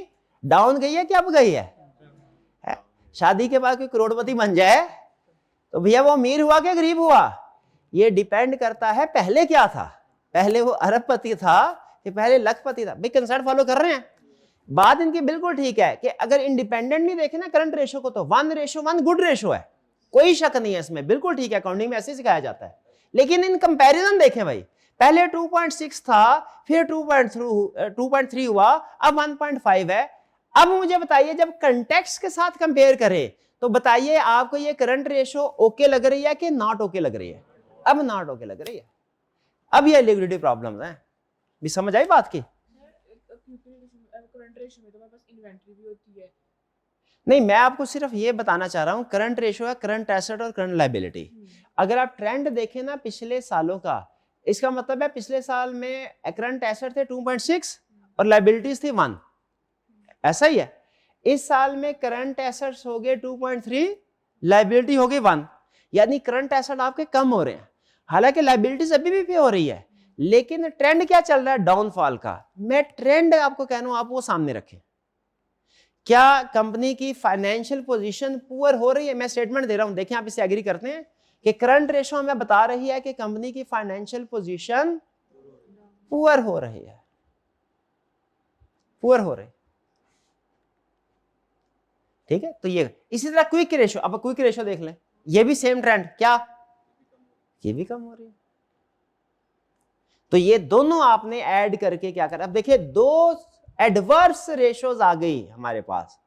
डाउन गई है कि अब गई है? शादी के बाद कोई करोड़पति बन जाए तो भैया वो अमीर हुआ कि गरीब हुआ? ये डिपेंड करता है पहले क्या था, पहले वो अरबपति था कि पहले लखपति था। भाई कंसेप्ट फॉलो कर रहे हैं? बात इनकी बिल्कुल ठीक है कि अगर इंडिपेंडेंट नहीं देखे ना करंट रेशो को, तो 1:1 गुड रेशो है, कोई शक नहीं है इसमें, बिल्कुल ठीक है, अकाउंटिंग में ऐसे सिखाया जाता है। लेकिन इन कंपैरिजन देखें भाई, पहले 2.6 था, फिर 2.3 हुआ, अब 1.5 है। अब मुझे बताइए जब कंटेक्स्ट के साथ कंपेयर करें तो बताइए आपको ये करंट रेशो ओके लग रही है कि नॉट ओके लग रही है? अब नॉट ओके लग रही है। अब ये लिक्विडिटी प्रॉब्लम्स हैं। भी समझ आई बात की? करंट रेशो में तो बस इन्वेंट्री भी होती है। नहीं, मैं आपको सिर्फ ये बताना चाह रहा हूं, करंट रेशो है करंट एसेट और करंट लायबिलिटी। अगर आप ट्रेंड देखें ना पिछले सालों का, इसका मतलब है पिछले साल में करंट एसेट थे 2.6 और लायबिलिटीज थी 1, ऐसा ही है। इस साल में करंट एसेट्स हो गए 2.3, लायबिलिटी हो गई 1, यानी करंट एसेट आपके कम हो रहे हैं। हालांकि लायबिलिटीज अभी भी पे हो रही है, लेकिन ट्रेंड क्या चल रहा है? डाउनफॉल का। मैं ट्रेंड आपको कह रहा हूं, आप वो सामने रखें। क्या कंपनी की फाइनेंशियल पोजीशन पुअर हो रही है? मैं स्टेटमेंट दे रहा हूं, देखें आप इससे एग्री करते हैं कि करंट रेशो हमें बता रही है कि कंपनी की फाइनेंशियल पोजीशन पुअर हो रही है, पुअर हो रही। ठीक है, तो ये इसी तरह क्विक रेशो, अब क्विक रेशो देख लें, ये भी सेम ट्रेंड, क्या ये भी कम हो रही है। तो ये दोनों आपने ऐड करके क्या करा, अब देखिए दो एडवर्स रेशोज आ गई हमारे पास,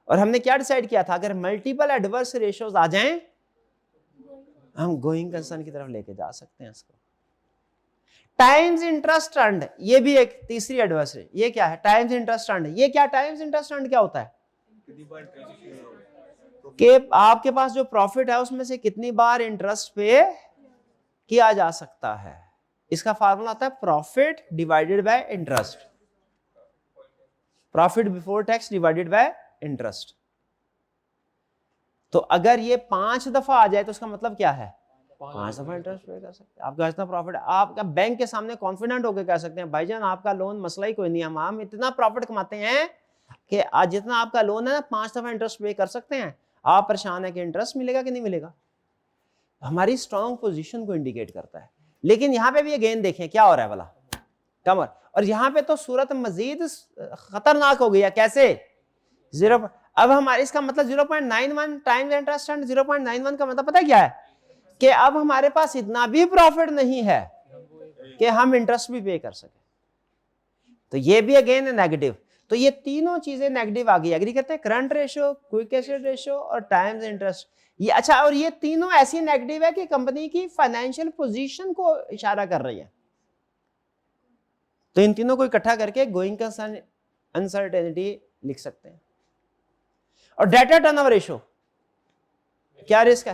और हमने क्या डिसाइड किया था, अगर मल्टीपल एडवर्स रेशोज आ जाएं हम गोइंग कंसर्न की तरफ लेके जा सकते हैं इसको। टाइम्स इंटरेस्ट अर्न्ड, ये भी एक तीसरी एडवर्स है, ये क्या है, टाइम्स इंटरेस्ट अर्न्ड। ये क्या टाइम्स इंटरेस्ट अर्न्ड क्या होता है कि आपके पास जो प्रॉफिट है उसमें से कितनी बार इंटरेस्ट पे किया जा सकता है। इसका फार्मूला आता है profit divided by interest, profit before tax divided by interest. तो अगर ये 5 दफा आ जाए तो उसका मतलब क्या है, 5 दफा इंटरेस्ट पे कर सकते हैं। आपका इतना प्रॉफिट है, आपका बैंक के सामने कॉन्फिडेंट होकर कह सकते हैं भाईजान आपका लोन मसला ही कोई नहीं है, हम इतना प्रॉफिट कमाते हैं कि आज जितना आपका लोन है ना 5 दफा इंटरेस्ट पे कर सकते हैं। आप परेशान है कि इंटरेस्ट मिलेगा कि नहीं मिलेगा, हमारी स्ट्रॉन्ग पोजीशन को इंडिकेट करता है। लेकिन यहाँ पे भी अगेन देखें क्या हो रहा है भला, कम, और यहाँ पे तो सूरत मजीद खतरनाक हो गई है। कैसे, 0, अब हमारे इसका मतलब 0.91 टाइम्स इंटरेस्ट एंड 0.91 का मतलब पता है क्या है कि अब हमारे पास इतना भी प्रॉफिट नहीं है कि हम इंटरेस्ट भी पे कर सके। तो ये भी अगेन नेगेटिव। तो ये तीनों चीजें नेगेटिव आ गई, एग्री करते हैं, current ratio, quick acid ratio और टाइम्स इंटरेस्ट। ये अच्छा, और ये तीनों ऐसी नेगेटिव है कि कंपनी की फाइनेंशियल पोजीशन को इशारा कर रही है। तो इन तीनों को इकट्ठा करके गोइंग कंसर्न अनसर्टेनिटी लिख सकते हैं। और डेटा टर्नओवर रेशो क्या रिस्क है,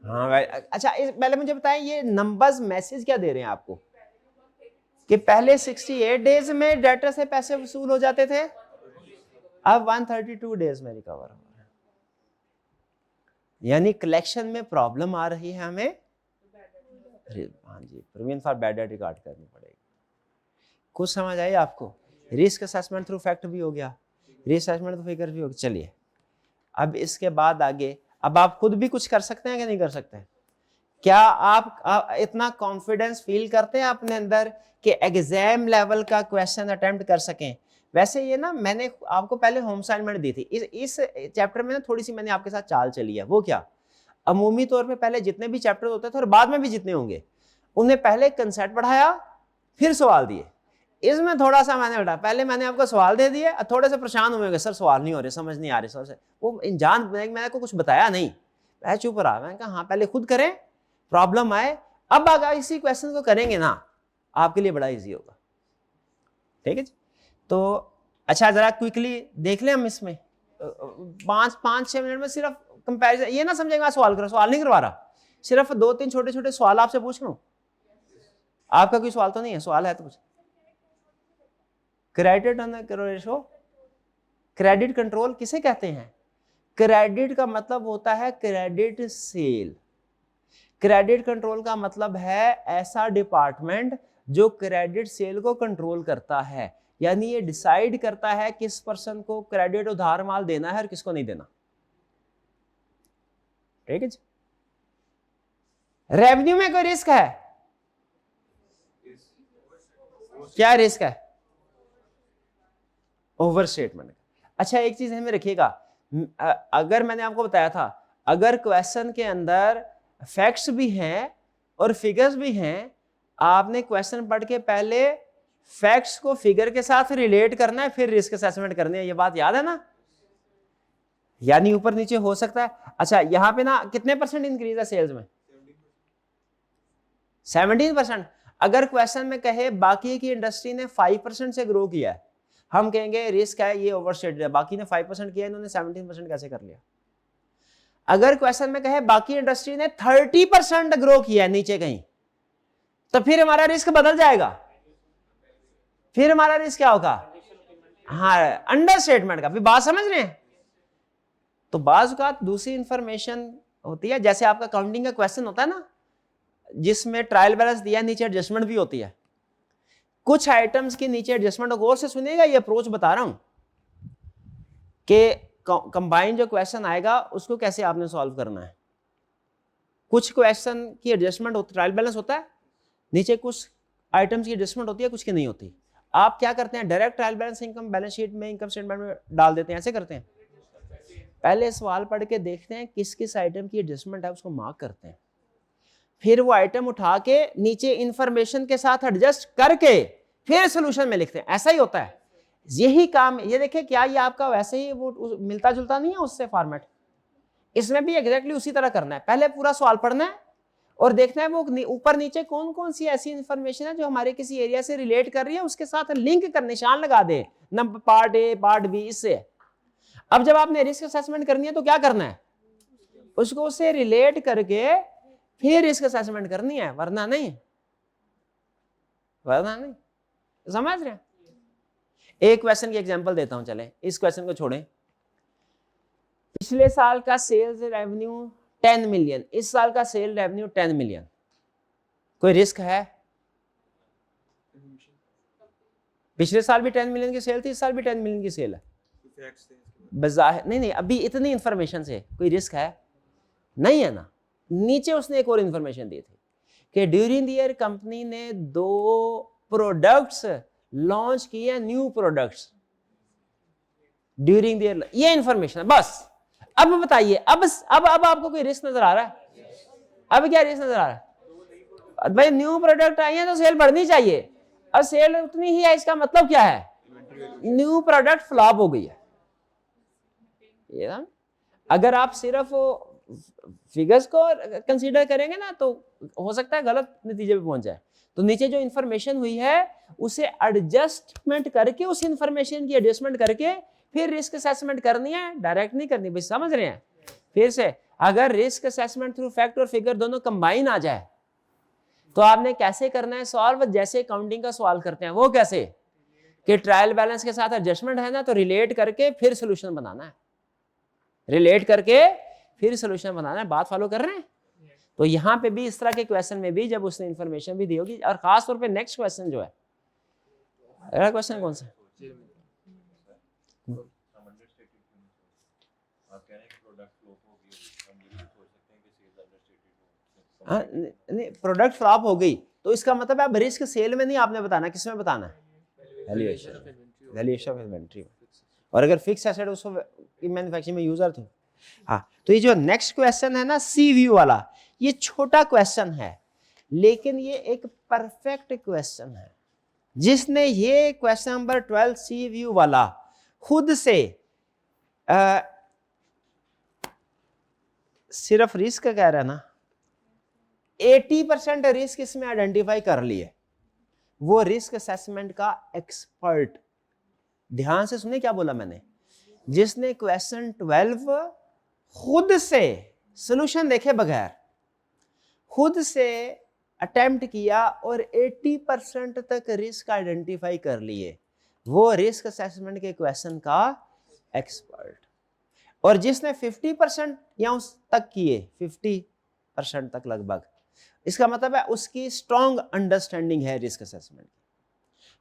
हाँ भाई। अच्छा पहले मुझे बताएं ये नंबर्स मैसेज क्या दे रहे हैं आपको कि पहले 68 डेज में डेटर से पैसे वसूल हो जाते थे, अब 132 डेज में रिकवर हो रहा है। यानी कलेक्शन में प्रॉब्लम आ रही है हमें, हाँ जी, provision for bad debt record करनी पड़ेगी। कुछ समझ आई आपको, रिस्क असेसमेंट थ्रू फैक्ट भी हो गया, रिस्क असेसमेंट थ्रू फिगर भी हो गया। चलिए अब इसके बाद आगे, अब आप खुद भी कुछ कर सकते हैं कि नहीं कर सकते? क्या आप इतना कॉन्फिडेंस फील करते हैं अपने अंदर कि एग्जाम लेवल का क्वेश्चन अटेम्प्ट कर सकें? वैसे ये ना मैंने आपको पहले होम असाइनमेंट दी थी, इस चैप्टर में ना थोड़ी सी मैंने आपके साथ चाल चली है। वो क्या, अमूमी तौर पे पहले जितने भी चैप्टर होते थे और बाद में भी जितने होंगे, उन्हें पहले कंसेप्ट पढ़ाया फिर सवाल दिए। इसमें थोड़ा सा मैंने बेटा पहले मैंने आपको सवाल दे दिए, थोड़े से परेशान हुए सर सवाल नहीं हो रहे, समझ नहीं आ रहे, सर वो जान मैंने को कुछ बताया नहीं, मैं चुप रहा। मैंने कहा हाँ पहले खुद करें, प्रॉब्लम आए, अब अगर इसी क्वेश्चन को करेंगे ना आपके लिए बड़ा इजी होगा। ठीक है जी, तो अच्छा जरा क्विकली देख लें हम इसमें 5-6 मिनट में सिर्फ कंपैरिजन। ये ना समझेंगे मैं सवाल करो, सवाल नहीं करवा रहा, सिर्फ 2-3 छोटे छोटे सवाल आपसे पूछ लूं। आपका कोई सवाल तो नहीं है? सवाल है तो कुछ? क्रेडिट रेशो, क्रेडिट कंट्रोल किसे कहते हैं? क्रेडिट का मतलब होता है क्रेडिट सेल। क्रेडिट कंट्रोल का मतलब है ऐसा डिपार्टमेंट जो क्रेडिट सेल को कंट्रोल करता है, यानी ये डिसाइड करता है किस पर्सन को क्रेडिट उधार माल देना है और किसको नहीं देना। ठीक है जी। रेवेन्यू में कोई रिस्क है? क्या रिस्क है? Over statement. अच्छा एक चीज में रखिएगा, अगर मैंने आपको बताया था अगर क्वेश्चन के अंदर फैक्ट्स भी हैं और फिगर्स भी हैं, आपने क्वेश्चन पढ़ के पहले फैक्ट्स को फिगर के साथ रिलेट करना है, फिर रिस्क असेसमेंट करनी है। ये बात याद है ना? यानी ऊपर नीचे हो सकता है। अच्छा यहाँ पे ना कितने % इंक्रीज है सेल्स में? 17%। अगर क्वेश्चन में कहे बाकी की इंडस्ट्री ने 5% से ग्रो किया है, हम कहेंगे रिस्क है, ये ओवरस्टेटेड है। बाकी ने 5% किया, इन्होंने 17% कैसे कर लिया? अगर क्वेश्चन में कहे बाकी इंडस्ट्री ने 30% ग्रो किया है नीचे कहीं, तो फिर हमारा रिस्क बदल जाएगा। फिर हमारा रिस्क क्या होगा? हाँ, अंडर स्टेटमेंट का। फिर बात समझ रहे हैं? तो बाज का दूसरी इंफॉर्मेशन होती है, जैसे आपका काउंटिंग का क्वेश्चन होता है ना जिसमें ट्रायल बैलेंस दिया, नीचे एडजस्टमेंट भी होती है। कुछ आइटम्स के नीचे एडजस्टमेंट, गौर से सुनिएगा, ये अप्रोच बता रहा हूं कि कंबाइन जो क्वेश्चन आएगा उसको कैसे आपने सॉल्व करना है। कुछ क्वेश्चन की एडजस्टमेंट होती, ट्रायल बैलेंस होता है, नीचे कुछ आइटम्स की एडजस्टमेंट होती है, कुछ की नहीं होती। आप क्या करते हैं, direct trial balance income balance sheet में, इनकम स्टेटमेंट में डाल देते हैं, ऐसे करते हैं। पहले सवाल पढ़ के देखते हैं किस किस आइटम की एडजस्टमेंट है, उसको मार्क करते हैं, फिर वो आइटम उठा के नीचे इंफॉर्मेशन के साथ एडजस्ट करके फिर सोल्यूशन में लिखते हैं। ऐसा ही होता है, यही काम। ये देखिए क्या ये आपका वैसे ही वो मिलता जुलता नहीं है उससे फॉर्मेट, इसमें भी एग्जैक्टली उसी तरह करना है। पहले पूरा सवाल पढ़ना है और देखना है वो ऊपर नीचे कौन कौन सी ऐसी इंफॉर्मेशन है जो हमारे किसी एरिया से रिलेट कर रही है, उसके साथ लिंक कर निशान लगा दे, number part A part B, इससे। अब जब आपने रिस्क असेसमेंट करनी है तो क्या करना है, उसको उससे रिलेट करके फिर रिस्क असेसमेंट करनी है, वरना नहीं, वरना नहीं। समझ रहे हैं? एक क्वेश्चन की एग्जांपल देता हूं, चले इस क्वेश्चन को छोड़ें। पिछले साल का सेल्स रेवेन्यू 10 मिलियन, इस साल का सेल रेवेन्यू 10 मिलियन, कोई रिस्क है? पिछले साल भी 10 मिलियन की सेल थी, इस साल भी 10 मिलियन की सेल है, बजाहिर नहीं, अभी इतनी इंफॉर्मेशन से कोई रिस्क है नहीं है ना। नीचे उसने एक और इंफॉर्मेशन दी थी कि ड्यूरिंग द ईयर कंपनी ने 2 प्रोडक्ट्स लॉन्च किए, new products during the year, ये इंफॉर्मेशन है बस। अब बताइए, अब आपको कोई रिस्क नजर आ रहा है? अब क्या रिस्क नजर आ रहा है? भाई न्यू प्रोडक्ट आई है तो सेल बढ़नी चाहिए, अब सेल उतनी ही है, इसका मतलब क्या है, न्यू प्रोडक्ट फ्लॉप हो गई है। ये ना, अगर आप सिर्फ फिगर्स को कंसीडर करेंगे ना तो हो सकता है गलत नतीजे पे पहुंच जाए। तो नीचे जो इंफॉर्मेशन हुई है उसे एडजस्टमेंट करके, उस इंफॉर्मेशन की एडजस्टमेंट करके फिर रिस्क असेसमेंट करनी है, डायरेक्ट नहीं करनी। भाई समझ रहे हैं? फिर से, अगर रिस्क असेसमेंट थ्रू फैक्ट और फिगर दोनों कंबाइन आ जाए तो आपने कैसे करना है सॉल्व, जैसे काउंटिंग का सवाल करते हैं वो कैसे, कि ट्रायल बैलेंस के साथ एडजस्टमेंट है ना, तो रिलेट करके फिर सोल्यूशन बनाना है, रिलेट करके फिर सोल्यूशन बनाना है। बात फॉलो कर रहे हैं? तो यहां पे भी इस तरह के क्वेश्चन में भी जब उसने इंफॉर्मेशन भी दी होगी, और खास तौर पे नेक्स्ट क्वेश्चन जो है, अगला क्वेश्चन कौन सा? नहीं, प्रोडक्ट फ्लॉप हो गई तो इसका मतलब अब रिस्क सेल में नहीं आपने बताना, किसमें बताना है, वैल्यूएशन, वैल्यूएशन ऑफ इन्वेंटरी। और अगर फिक्स एसेट उसको मैन्युफैक्चरिंग में यूजर थे। हाँ, तो ये जो नेक्स्ट क्वेश्चन है ना, सी व्यू वाला, ये छोटा क्वेश्चन है लेकिन ये एक परफेक्ट क्वेश्चन है। जिसने ये क्वेश्चन नंबर 12 सी व्यू वाला खुद से सिर्फ रिस्क कह रहा है ना, 80% रिस्क इसमें आइडेंटिफाई कर लिए, वो रिस्क असेसमेंट का एक्सपर्ट। ध्यान से सुने क्या बोला मैंने, जिसने क्वेश्चन 12 खुद से सॉल्यूशन देखे बगैर खुद से अटेम्प्ट किया और 80% तक रिस्क आइडेंटिफाई कर लिए, वो रिस्क असेसमेंट के क्वेश्चन का एक्सपर्ट। और जिसने 50% या उस तक किए, 50% तक लगभग, इसका मतलब है उसकी स्ट्रॉन्ग अंडरस्टैंडिंग है रिस्क असेसमेंट की।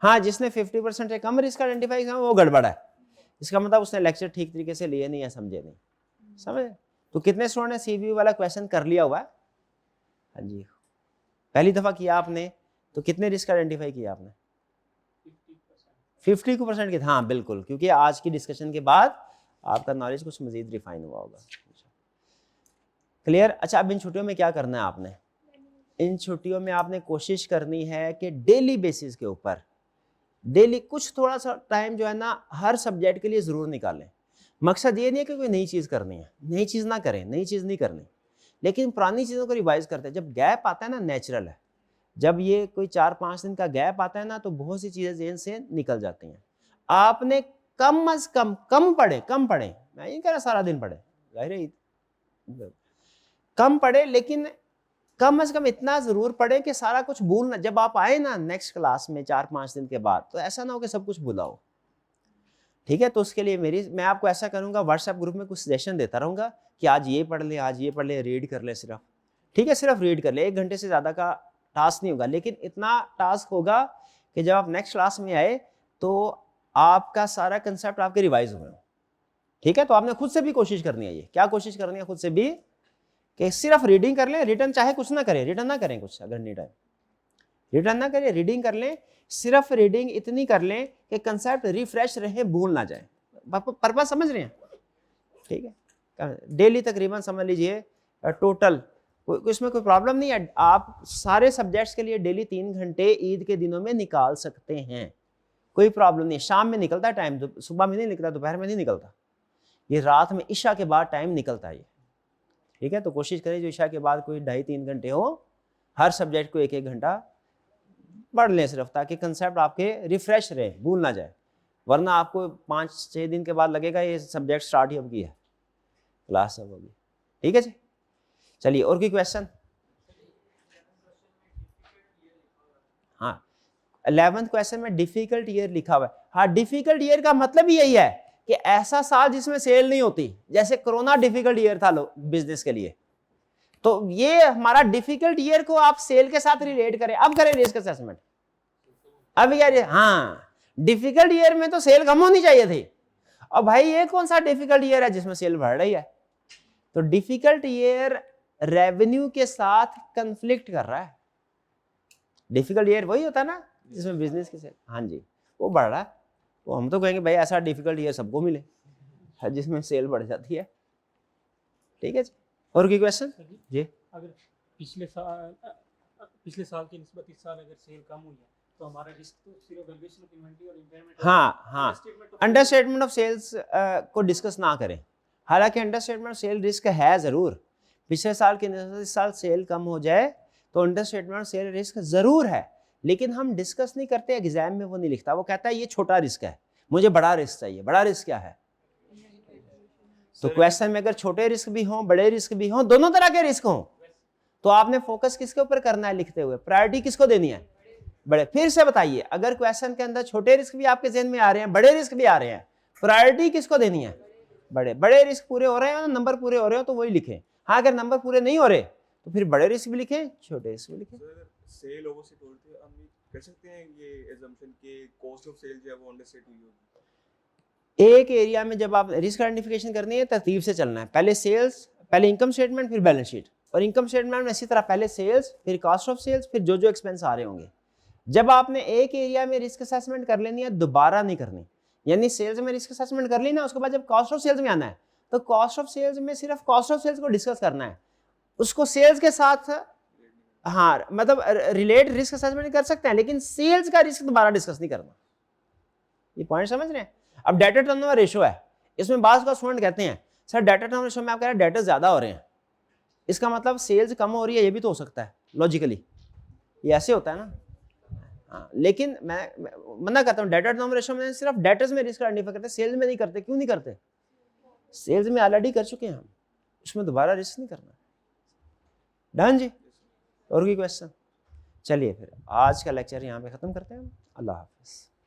हाँ, जिसने 50% से कम रिस्क आइडेंटिफाई किया वो गड़बड़ है, इसका मतलब उसने लेक्चर ठीक तरीके से लिए नहीं है, समझे नहीं, समझे? तो कितने स्टूडेंट ने सीवीयू वाला क्वेश्चन कर लिया हुआ है? हाँ जी, पहली दफा किया आपने तो कितने रिस्क आइडेंटिफाई किया आपने? 50% के। हाँ बिल्कुल, क्योंकि आज की डिस्कशन के बाद आपका नॉलेज कुछ मजीद रिफाइन हुआ होगा। क्लियर? अच्छा, अब इन छुट्टियों में क्या करना है आपने? इन छुट्टियों में आपने कोशिश करनी है कि डेली बेसिस के ऊपर, डेली कुछ थोड़ा सा टाइम जो है ना हर सब्जेक्ट के लिए ज़रूर निकालें। मकसद ये नहीं है कि कोई नई चीज़ करनी है, नई चीज़ ना करें, नई चीज़ नहीं करनी, लेकिन पुरानी चीज़ों को रिवाइज करते हैं। जब गैप आता है ना, नेचुरल है, जब ये कोई 4-5 दिन का गैप आता है ना तो बहुत सी चीज़ें जेहन से निकल जाती हैं। आपने कम अज कम पढ़े, मैं ये कह रहा सारा दिन पढ़े, जाहिर है कम पढ़े, लेकिन कम अज कम इतना ज़रूर पढ़े कि सारा कुछ भूल ना, जब आप आए ना नेक्स्ट क्लास में 4-5 दिन के बाद, तो ऐसा ना हो कि सब कुछ भूलाओ। ठीक है? तो उसके लिए मैं आपको ऐसा करूँगा, व्हाट्सएप ग्रुप में कुछ सजेशन देता रहूँगा कि आज ये पढ़ ले, आज ये पढ़ ले, रीड कर ले सिर्फ। ठीक है? सिर्फ रीड कर ले, 1 घंटे से ज़्यादा का टास्क नहीं होगा, लेकिन इतना टास्क होगा कि जब आप नेक्स्ट क्लास में आए तो आपका सारा कंसेप्ट आपके रिवाइज हुए। ठीक है? तो आपने खुद से भी कोशिश करनी है। ये क्या कोशिश करनी है? खुद से भी कि सिर्फ रीडिंग कर लें, रिटर्न चाहे कुछ ना करें, रिटर्न ना करें कुछ, अगर नहीं टाइम रिटर्न ना करें, रीडिंग कर लें, सिर्फ रीडिंग इतनी कर लें कि कंसेप्ट रिफ्रेश रहे, भूल ना जाए। पर्पस समझ रहे हैं? ठीक है, डेली तकरीबन समझ लीजिए टोटल, इसमें कोई प्रॉब्लम नहीं है, आप सारे सब्जेक्ट्स के लिए डेली 3 घंटे ईद के दिनों में निकाल सकते हैं, कोई प्रॉब्लम नहीं। शाम में निकलता है टाइम, सुबह में नहीं निकलता, दोपहर में नहीं निकलता, ये रात में इशा के बाद टाइम निकलता है ये। ठीक है, तो कोशिश करें जो इशा के बाद कोई 2.5-3 घंटे हो, हर सब्जेक्ट को 1-1 घंटा पढ़ लें सिर्फ, ताकि कंसेप्ट आपके रिफ्रेश रहे, भूल ना जाए, वरना आपको 5-6 दिन के बाद लगेगा ये सब्जेक्ट स्टार्ट ही अब की है, क्लास अब होगी। ठीक है जी, चलिए और कोई क्वेश्चन? हाँ, 11th क्वेश्चन में डिफिकल्ट ईयर लिखा हुआ है। हाँ, डिफिकल्ट ईयर का मतलब ही यही है कि ऐसा साल जिसमें सेल नहीं होती, जैसे कोरोना डिफिकल्ट ईयर था बिजनेस के लिए, तो ये हमारा डिफिकल्ट ईयर को आप सेल के साथ रिलेट करें। अब करें रिस्क असेसमेंट। अब यार हाँ, डिफिकल्ट ईयर में तो सेल कम होनी चाहिए थी, और भाई ये कौन सा डिफिकल्ट ईयर है जिसमें सेल बढ़ रही है? तो डिफिकल्ट ईयर रेवेन्यू के साथ कंफ्लिक्ट कर रहा है। डिफिकल्ट ईयर वही होता है ना जिसमें बिजनेस की सेल, हाँ जी, वो बढ़ रहा है, तो हम तो कहेंगे भाई ऐसा डिफिकल्ट ईयर सबको मिले जिसमें सेल बढ़ जाती है। ठीक है जी, और कोई क्वेश्चन? जी, अगर पिछले साल की निस्बत इस साल अगर सेल कम हुई है तो हमारा रिस्क तो सिर्फ वैल्यूएशन ऑफ इन्वेंटरी और इम्पेयरमेंट। हाँ, अंडरस्टेटमेंट ऑफ सेल्स को डिस्कस ना करें। हालांकि अंडरस्टेटमेंट ऑफ सेल रिस्क है ज़रूर, पिछले साल के निस्बत इस साल सेल कम हो जाए तो अंडरस्टेटमेंट ऑफ सेल रिस्क ज़रूर है, लेकिन हम डिस्कस नहीं करते, एग्जाम में वो नहीं लिखता, वो कहता है ये छोटा रिस्क है, मुझे बड़ा रिस्क चाहिए। बड़ा रिस्क क्या है? तो क्वेश्चन में अगर छोटे रिस्क भी हों, बड़े रिस्क भी हों, दोनों तरह के रिस्क हों, तो आपने फोकस किसके ऊपर करना है लिखते हुए? प्रायोरिटी किसको देनी है? बड़े। फिर से बताइए, अगर क्वेश्चन के अंदर छोटे रिस्क भी आपके जहन में आ रहे हैं, बड़े रिस्क भी आ रहे हैं, प्रायोरिटी किसको देनी है? बड़े। बड़े रिस्क पूरे हो रहे हैं, नंबर पूरे हो रहे हो तो वही लिखें। हाँ, अगर नंबर पूरे नहीं हो रहे तो फिर बड़े रिस्क भी लिखें, छोटे रिस्क भी लिखें। सेल ओवर से तोड़ते हम कर सकते हैं ये assumption के कॉस्ट ऑफ सेल जो है वो अंडरस्टेट हुई होगी। एक एरिया में जब आप रिस्क आइडेंटिफिकेशन करनी है, तरतीब से चलना है, पहले सेल्स, पहले इनकम स्टेटमेंट, फिर बैलेंस शीट, और इनकम स्टेटमेंट में इसी तरह पहले सेल्स, फिर कॉस्ट ऑफ सेल्स, फिर जो जो एक्सपेंस आ रहे होंगे। जब आपने एक एरिया में रिस्क असेसमेंट कर लेनी है, दोबारा नहीं करनी, यानी सेल्स में रिस्क असेसमेंट कर ली ना, उसके बाद जब कॉस्ट ऑफ सेल्स में आना है तो कॉस्ट ऑफ सेल्स में सिर्फ कॉस्ट ऑफ सेल्स को डिस्कस करना है, उसको सेल्स के साथ हाँ मतलब रिलेट रिस्क असेसमेंट कर सकते हैं, लेकिन सेल्स का रिस्क दोबारा डिस्कस नहीं करना। ये पॉइंट समझ रहे हैं? अब डेटा टर्नओवर रेशो है, इसमें बात का स्टूडेंट कहते हैं सर डेटा टर्नओवर रेशो में आप कह रहे हैं डेटा ज्यादा हो रहे हैं, इसका मतलब सेल्स कम हो रही है, ये भी तो हो सकता है लॉजिकली, ये ऐसे होता है ना। हाँ, लेकिन मैं मना करता हूँ, डेटा टर्नओवर रेशो में सिर्फ डेटर्स में रिस्क आइडेंटिफाई करते हैं, सेल्स में नहीं करते। क्यों नहीं करते? सेल्स में ऑलरेडी कर चुके हैं हम, उसमें दोबारा रिस्क नहीं करना। डन जी, और कोई क्वेश्चन? चलिए फिर आज का लेक्चर यहाँ पे खत्म करते हैं। अल्लाह हाफिज़।